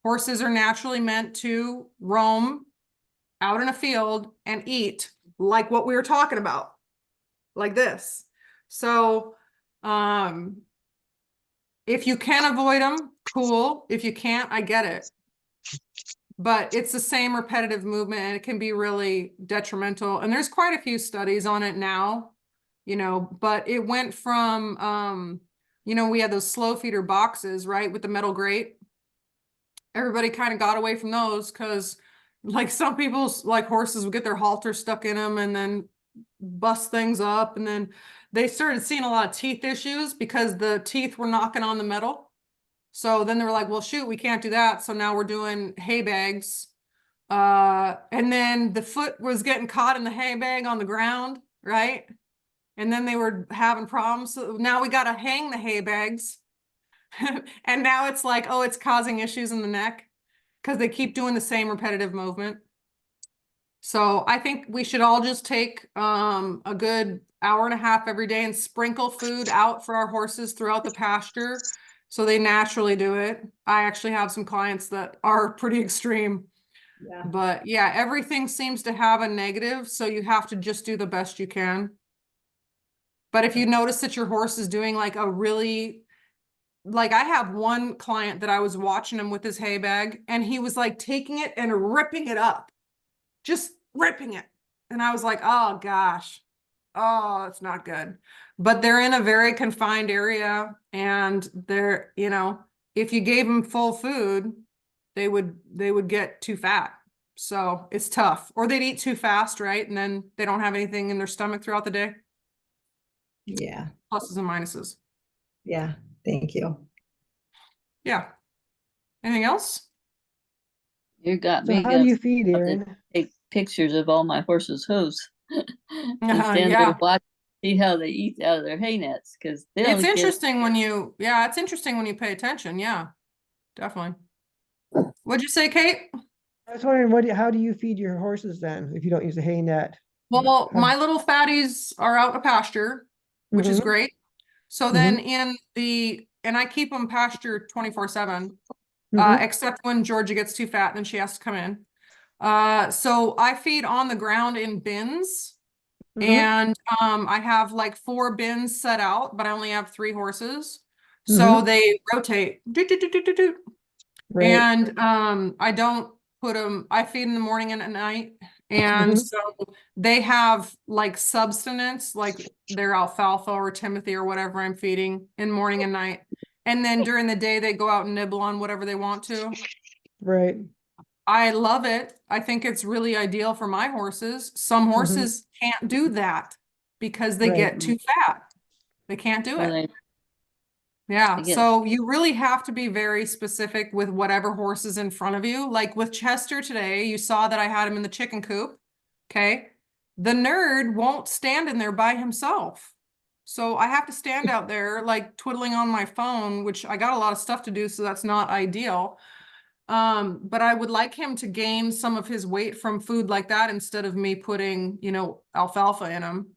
Speaker 1: Horses are naturally meant to roam out in a field and eat like what we were talking about, like this. So, if you can avoid them, cool. If you can't, I get it. But it's the same repetitive movement and it can be really detrimental. And there's quite a few studies on it now, but it went from, we had those slow feeder boxes, right, with the metal grate. Everybody kind of got away from those because like some people's like horses would get their halter stuck in them and then bust things up. And then they started seeing a lot of teeth issues because the teeth were knocking on the metal. So then they were like, well, shoot, we can't do that. So now we're doing hay bags. And then the foot was getting caught in the hay bag on the ground, right? And then they were having problems. So now we got to hang the hay bags. And now it's like, oh, it's causing issues in the neck because they keep doing the same repetitive movement. So I think we should all just take a good hour and a half every day and sprinkle food out for our horses throughout the pasture so they naturally do it. I actually have some clients that are pretty extreme.
Speaker 5: Yeah.
Speaker 1: But yeah, everything seems to have a negative, so you have to just do the best you can. But if you notice that your horse is doing like a really like I have one client that I was watching him with his hay bag and he was like taking it and ripping it up, just ripping it. And I was like, oh gosh, oh, it's not good. But they're in a very confined area and they're, you know, if you gave them full food, they would get too fat. So it's tough, or they'd eat too fast, right? And then they don't have anything in their stomach throughout the day.
Speaker 5: Yeah,
Speaker 1: Pluses and minuses.
Speaker 5: yeah, thank you.
Speaker 1: Yeah. Anything else?
Speaker 6: You got
Speaker 8: So
Speaker 6: me.
Speaker 8: how do
Speaker 6: gonna
Speaker 8: you feed,
Speaker 6: have to
Speaker 8: Aaron?
Speaker 6: Take pictures of all my horses' hooves. And stand there
Speaker 1: Yeah.
Speaker 6: to watch, see how they eat out of their hay nets, because they
Speaker 1: It's
Speaker 6: don't get,
Speaker 1: interesting when you, yeah, it's interesting when you pay attention. Yeah, definitely. What'd you say, Kate?
Speaker 8: I was wondering, how do you feed your horses then, if you don't use a hay net?
Speaker 1: Well,
Speaker 8: How-
Speaker 1: my little fatties are out to pasture, which is
Speaker 8: Mhm,
Speaker 1: great. So then in the, and I keep them pasture 24/7,
Speaker 8: mhm,
Speaker 1: except when Georgia gets too fat, then she has to come in. So I feed on the ground in bins.
Speaker 8: mhm,
Speaker 1: And I have like 4 bins set out, but I only have 3 horses. So
Speaker 8: mhm.
Speaker 1: they rotate. Do, do, do, do, do, do.
Speaker 8: Right.
Speaker 1: And I don't put them, I feed in the morning and at night. And
Speaker 8: Mhm.
Speaker 1: so they have like substance, like their alfalfa or Timothy or whatever I'm feeding in morning and night. And then during the day, they go out and nibble on whatever they want to.
Speaker 8: Right.
Speaker 1: I love it. I think it's really ideal for my horses. Some horses can't do that because they
Speaker 8: Right.
Speaker 1: get too fat. They can't do
Speaker 6: well,
Speaker 1: it.
Speaker 6: they
Speaker 1: Yeah,
Speaker 6: get-
Speaker 1: so you really have to be very specific with whatever horse is in front of you. Like with Chester today, you saw that I had him in the chicken coop. Okay. The nerd won't stand in there by himself. So I have to stand out there like twiddling on my phone, which I got a lot of stuff to do, so that's not ideal. But I would like him to gain some of his weight from food like that instead of me putting, you know, alfalfa in him.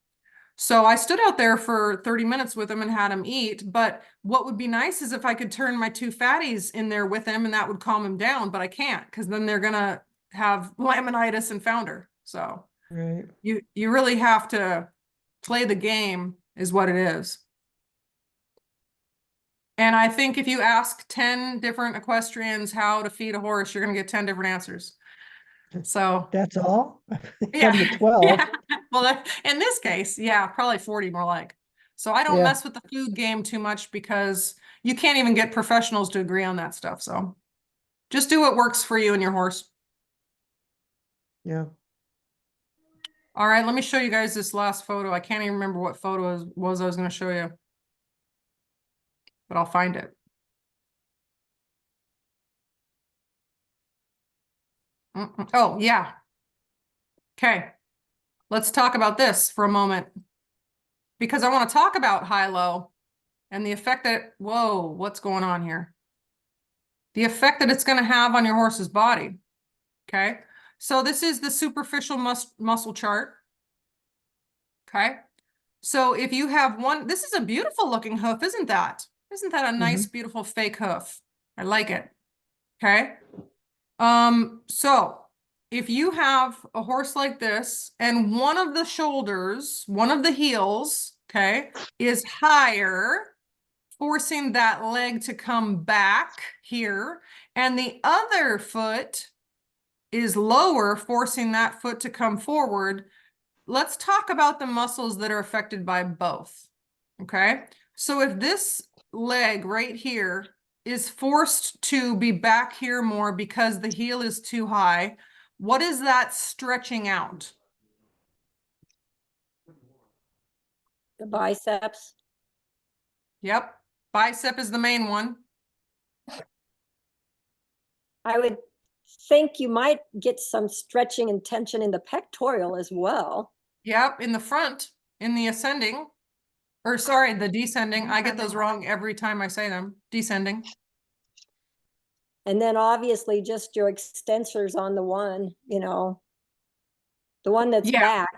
Speaker 1: So I stood out there for 30 minutes with him and had him eat. But what would be nice is if I could turn my 2 fatties in there with him and that would calm him down, but I can't because then they're gonna have laminitis and founder. So
Speaker 8: Right.
Speaker 1: you really have to play the game is what it is. And I think if you ask 10 different equestrians how to feed a horse, you're gonna get 10 different answers. So
Speaker 8: That's all?
Speaker 1: yeah.
Speaker 8: Gotta get 12.
Speaker 1: Yeah. Well, in this case, yeah, probably 40 more like. So I don't
Speaker 8: Yeah.
Speaker 1: mess with the food game too much because you can't even get professionals to agree on that stuff. So just do what works for you and your horse.
Speaker 8: Yeah.
Speaker 1: All right, let me show you guys this last photo. I can't even remember what photo was I was going to show you, but I'll find it. Oh, yeah. Okay. Let's talk about this for a moment because I want to talk about high-low and the effect that, whoa, what's going on here? The effect that it's going to have on your horse's body. Okay. So this is the superficial muscle chart. Okay. So if you have one, this is a beautiful looking hoof, isn't that? Isn't that a nice, beautiful fake hoof? I like it. Okay. So if you have a horse like this and one of the shoulders, one of the heels, okay, is higher, forcing that leg to come back here, and the other foot is lower, forcing that foot to come forward. Let's talk about the muscles that are affected by both. Okay. So if this leg right here is forced to be back here more because the heel is too high, what is that stretching out?
Speaker 4: The biceps.
Speaker 1: Yep. Bicep is the main one.
Speaker 4: I would think you might get some stretching and tension in the pectoral as well.
Speaker 1: Yep. In the front, in the ascending, or sorry, the descending. I get those wrong every time I say them. Descending.
Speaker 4: And then obviously just your extensors on the one, you know, the one that's
Speaker 1: Yeah.
Speaker 4: back.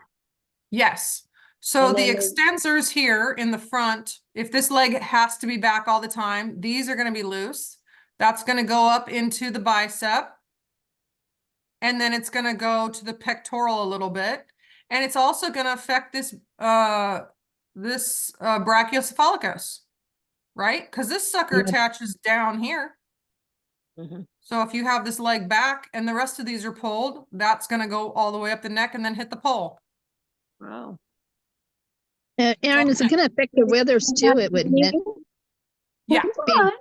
Speaker 1: Yes. So
Speaker 4: And
Speaker 1: the
Speaker 4: then they-
Speaker 1: extensors here in the front, if this leg has to be back all the time, these are going to be loose. That's going to go up into the bicep. And then it's going to go to the pectoral a little bit. And it's also going to affect this brachiocephalicus right? Because this sucker
Speaker 2: Yeah.
Speaker 1: attaches down here.
Speaker 4: Mhm.
Speaker 1: So if you have this leg back and the rest of these are pulled, that's gonna go all the way up the neck and then hit the pole.
Speaker 4: Wow.
Speaker 2: Aaron, is it gonna affect the withers too? It wouldn't it?
Speaker 1: Yeah,
Speaker 2: Being-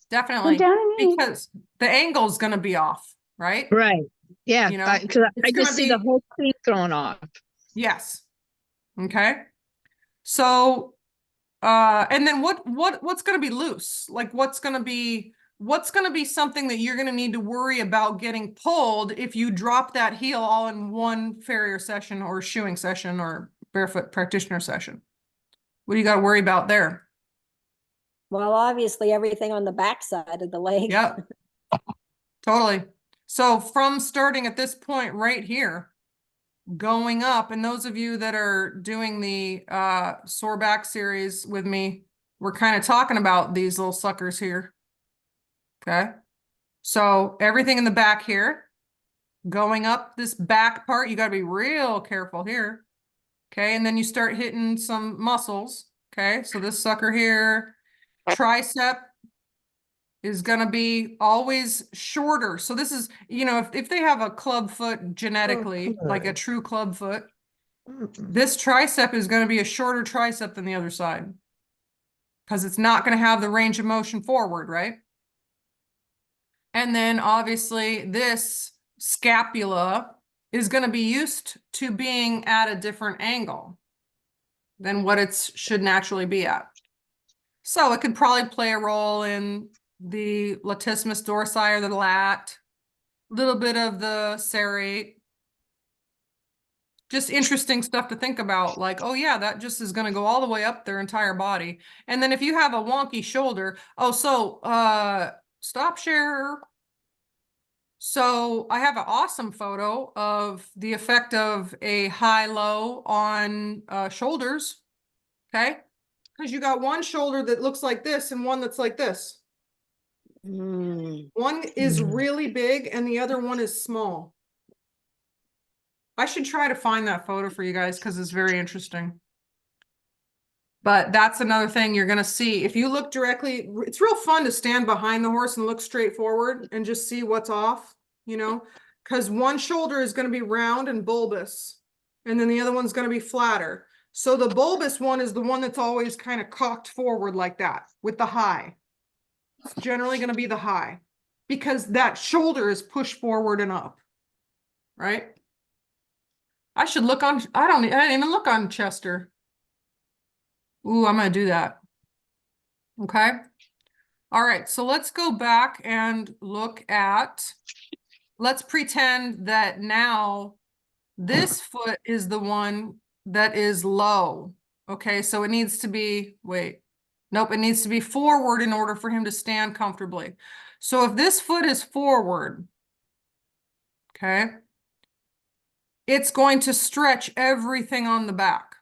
Speaker 1: definitely,
Speaker 6: down on me.
Speaker 1: because the angle's gonna be off, right?
Speaker 2: Right, yeah,
Speaker 1: You know,
Speaker 2: because
Speaker 1: it's
Speaker 2: I just
Speaker 1: gonna
Speaker 2: see the
Speaker 1: be-
Speaker 2: whole thing thrown off.
Speaker 1: Yes. Okay. So, and then what's gonna be loose? Like what's gonna be something that you're gonna need to worry about getting pulled if you drop that heel all in one farrier session or shoeing session or barefoot practitioner session? What do you gotta worry about there?
Speaker 4: Well, obviously everything on the backside of the leg.
Speaker 1: Yep. Totally. So from starting at this point right here, going up, and those of you that are doing the sore back series with me, we're kind of talking about these little suckers here. Okay. So everything in the back here, going up this back part, you got to be real careful here. Okay. And then you start hitting some muscles. Okay. So this sucker here, tricep is going to be always shorter. So this is, you know, if they have a club foot genetically,
Speaker 8: come
Speaker 1: like a
Speaker 8: on.
Speaker 1: true club foot,
Speaker 8: Mm-mm.
Speaker 1: this tricep is going to be a shorter tricep than the other side because it's not going to have the range of motion forward, right? And then obviously this scapula is going to be used to being at a different angle than what it should naturally be at. So it could probably play a role in the latissimus dorsi or the lat, a little bit of the serrate. Just interesting stuff to think about, like, oh yeah, that just is going to go all the way up their entire body. And then if you have a wonky shoulder, stop share. So I have an awesome photo of the effect of a high-low on shoulders, okay? Because you got one shoulder that looks like this and one that's like this.
Speaker 4: Mm.
Speaker 1: One is
Speaker 8: Mm.
Speaker 1: really big and the other one is small. I should try to find that photo for you guys because it's very interesting. But that's another thing you're going to see. If you look directly, it's real fun to stand behind the horse and look straight forward and just see what's off, you know, because one shoulder is going to be round and bulbous, and then the other one's going to be flatter. So the bulbous one is the one that's always kind of cocked forward like that with the high. It's generally going to be the high because that shoulder is pushed forward and up, right? I should look on, I didn't even look on Chester. Ooh, I'm gonna do that. Okay. All right, so let's go back and look at, let's pretend that now this foot is the one that is low. Okay, so it needs to be, nope, it needs to be forward in order for him to stand comfortably. So if this foot is forward, okay, it's going to stretch everything on the back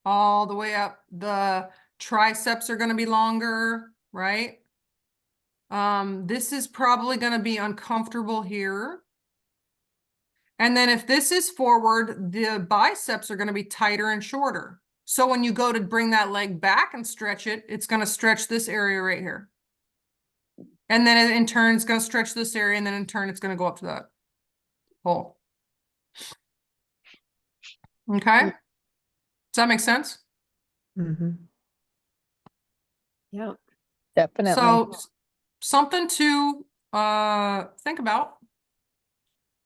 Speaker 1: all the way up. The triceps are going to be longer, right? This is probably going to be uncomfortable here. And then if this is forward, the biceps are going to be tighter and shorter. So when you go to bring that leg back and stretch it, it's going to stretch this area right here. And then in turn, it's going to stretch this area. And then in turn, it's going to go up to that hole. Okay. Does that make sense?
Speaker 8: Mhm.
Speaker 4: Yeah.
Speaker 2: Definitely.
Speaker 1: So something to think about,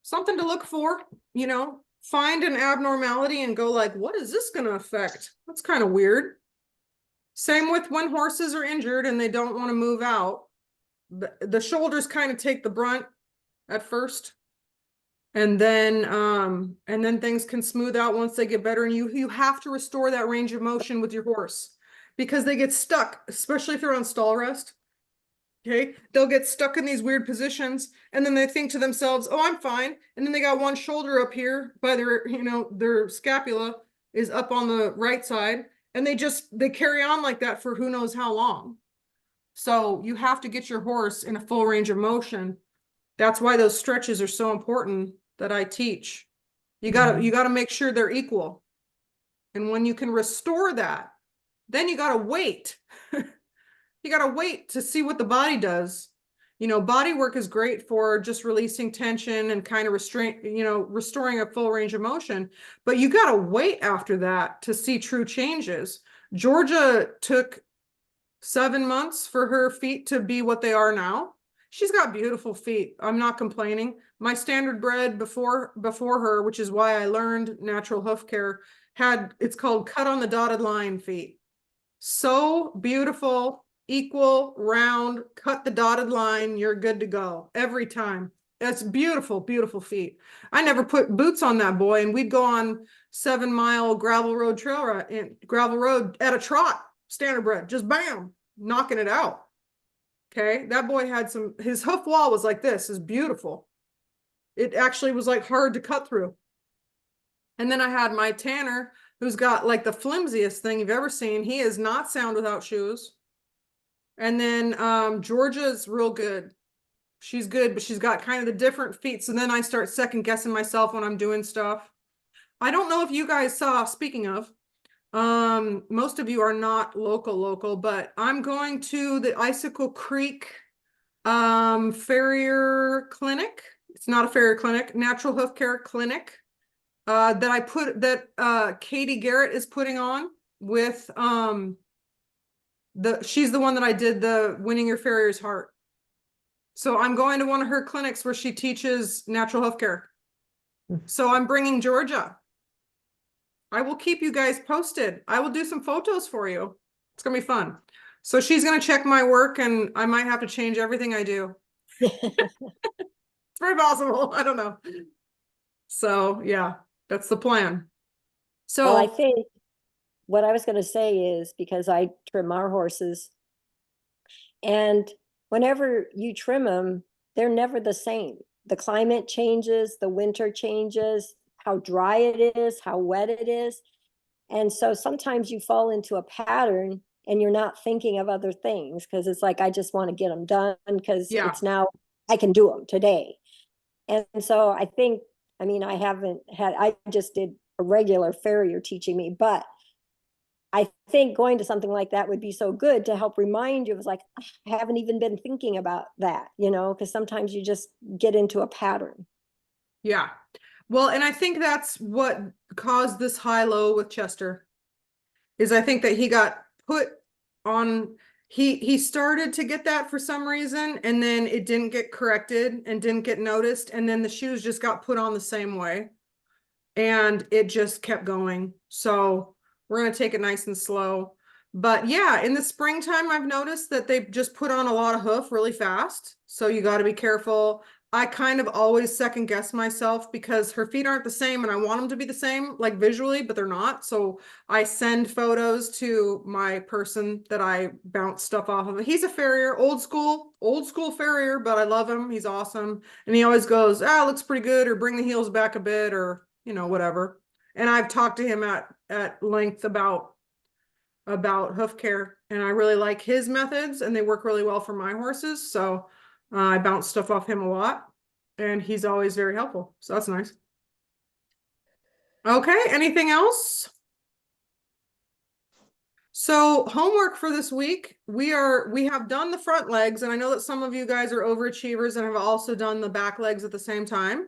Speaker 1: something to look for, you know, find an abnormality and go like, what is this going to affect? That's kind of weird. Same with when horses are injured and they don't want to move out. The shoulders kind of take the brunt at first. And then things can smooth out once they get better, and you have to restore that range of motion with your horse because they get stuck, especially if they're on stall rest. Okay, they'll get stuck in these weird positions, and then they think to themselves, "Oh, I'm fine." And then they got one shoulder up here by their, you know, their scapula is up on the right side, and they carry on like that for who knows how long. So you have to get your horse in a full range of motion. That's why those stretches are so important that I teach. You gotta make sure they're equal. And when you can restore that, then you gotta wait. You gotta wait to see what the body does. You know, body work is great for just releasing tension and kind of restoring a full range of motion, but you gotta wait after that to see true changes. Georgia took 7 months for her feet to be what they are now. She's got beautiful feet. I'm not complaining. My standard bred before her, which is why I learned natural hoof care, it's called cut on the dotted line feet. So beautiful, equal, round, cut the dotted line, you're good to go every time. It's beautiful, beautiful feet. I never put boots on that boy, and we'd go on 7-mile gravel road gravel road at a trot, standard bred, just bam, knocking it out. Okay, that boy had his hoof wall was like this, is beautiful. It actually was like hard to cut through. And then I had my Tanner, who's got like the flimsiest thing you've ever seen. He is not sound without shoes. And then Georgia's real good. She's good, but she's got kind of the different feet. So then I start second guessing myself when I'm doing stuff. I don't know if you guys saw, speaking of, most of you are not local, but I'm going to the Icicle Creek farrier clinic. It's not a farrier clinic, natural hoof care clinic that Katie Garrett is putting on with she's the one that I did the Winning Your Farrier's Heart. So I'm going to one of her clinics where she teaches natural hoof care. So I'm bringing Georgia. I will keep you guys posted. I will do some photos for you. It's gonna be fun. So she's gonna check my work, and I might have to change everything I do. It's very possible. I don't know. So yeah, that's the plan. So
Speaker 4: Well, I think what I was going to say is, because I trim our horses, and whenever you trim them, they're never the same. The climate changes, the winter changes, how dry it is, how wet it is. And so sometimes you fall into a pattern and you're not thinking of other things, because it's like, I just want to get them done because
Speaker 1: Yeah.
Speaker 4: it's now I can do them today. And so I think, I mean, I just did a regular farrier teaching me, but I think going to something like that would be so good to help remind you. It was like, I haven't even been thinking about that, because sometimes you just get into a pattern.
Speaker 1: yeah. Well, and I think that's what caused this high-low with Chester, is I think that he got put on, he started to get that for some reason, and then it didn't get corrected and didn't get noticed, and then the shoes just got put on the same way, and it just kept going. So we're going to take it nice and slow. But yeah, in the springtime, I've noticed that they just put on a lot of hoof really fast. So you got to be careful. I kind of always second guess myself because her feet aren't the same, and I want them to be the same, like visually, but they're not. So I send photos to my person that I bounce stuff off of. He's a farrier, old school farrier, but I love him. He's awesome. And he always goes, looks pretty good, or bring the heels back a bit, or, whatever. And I've talked to him at length about hoof care, and I really like his methods, and they work really well for my horses. So I bounce stuff off him a lot, and he's always very helpful. So that's nice. Okay, anything else? So homework for this week, we have done the front legs, and I know that some of you guys are overachievers and have also done the back legs at the same time,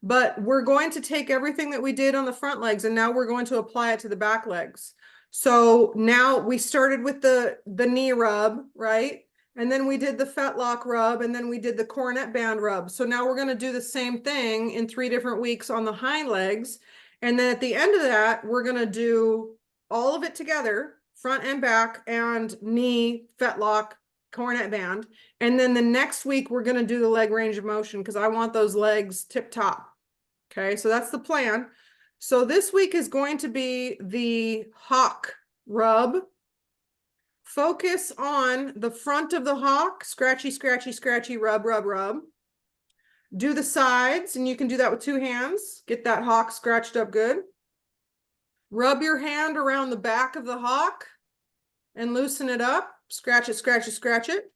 Speaker 1: but we're going to take everything that we did on the front legs, and now we're going to apply it to the back legs. So now we started with the knee rub, right? And then we did the fetlock rub, and then we did the coronet band rub. So now we're going to do the same thing in 3 different weeks on the hind legs. And then at the end of that, we're going to do all of it together, front and back, and knee, fetlock, coronet band. And then the next week, we're going to do the leg range of motion, because I want those legs tip top. Okay, so that's the plan. So this week is going to be the hock rub. Focus on the front of the hock, scratchy, scratchy, scratchy, rub, rub, rub. Do the sides, and you can do that with 2 hands. Get that hock scratched up good. Rub your hand around the back of the hock and loosen it up. Scratch it, scratch it, scratch it.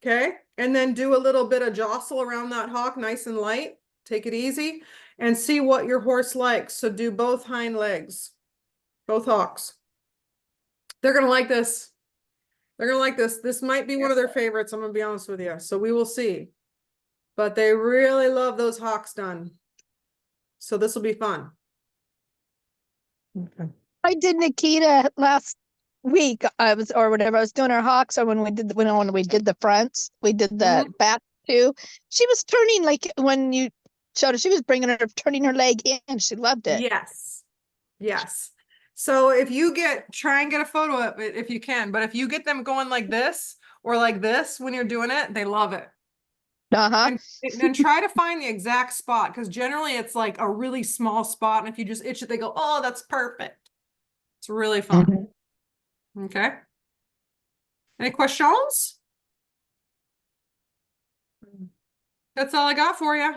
Speaker 1: Okay, and then do a little bit of jostle around that hock, nice and light. Take it easy and see what your horse likes. So do both hind legs, both hocks. They're gonna like this. They're gonna like this. This might be one of their favorites, I'm gonna be honest with you. So we will see. But they really love those hawks done. So this will be fun.
Speaker 8: Okay.
Speaker 2: I did Nikita last week. I was, or whatever, I was doing her hawks, or when we did, when we did the fronts, we did the back too. She was turning, like, when you showed her, she was bringing her, turning her leg in. She loved it.
Speaker 1: Yes. Yes. So if you try and get a photo of it if you can, but if you get them going like this or like this when you're doing it, they love it.
Speaker 2: Uh-huh.
Speaker 1: And try to find the exact spot, because generally it's like a really small spot. And if you just itch it, they go, oh, that's perfect. It's really fun. Okay. Any questions? That's all I got for you.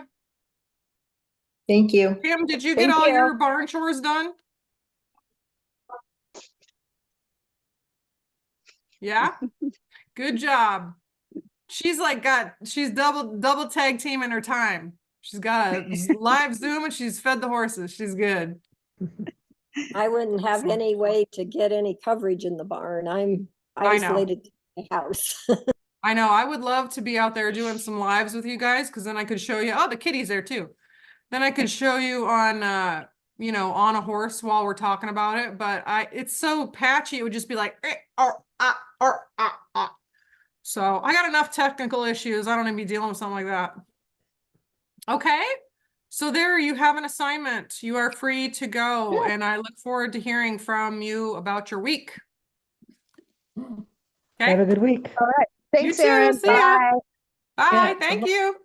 Speaker 5: Thank you.
Speaker 1: Pam, did you get
Speaker 4: Thank
Speaker 1: all
Speaker 4: you.
Speaker 1: your barn chores done? Yeah. Good job. She's double tag team in her time. She's got a live Zoom and she's fed the horses. She's good.
Speaker 4: I wouldn't have any way to get any coverage in the barn. I'm
Speaker 1: I know.
Speaker 4: isolated to the house.
Speaker 1: I know. I would love to be out there doing some lives with you guys, because then I could show you. Oh, the kitty's there too. Then I could show you on on a horse while we're talking about it. But it's so patchy, it would just be like So I got enough technical issues. I don't need to be dealing with something like that. Okay. So there you have an assignment. You are free to go. And I look forward to hearing from you about your week.
Speaker 8: Have a
Speaker 1: Okay.
Speaker 8: good week.
Speaker 2: Thanks,
Speaker 1: too.
Speaker 2: Erin.
Speaker 1: See ya.
Speaker 2: Bye.
Speaker 1: Bye.
Speaker 5: Yeah.
Speaker 1: Thank you.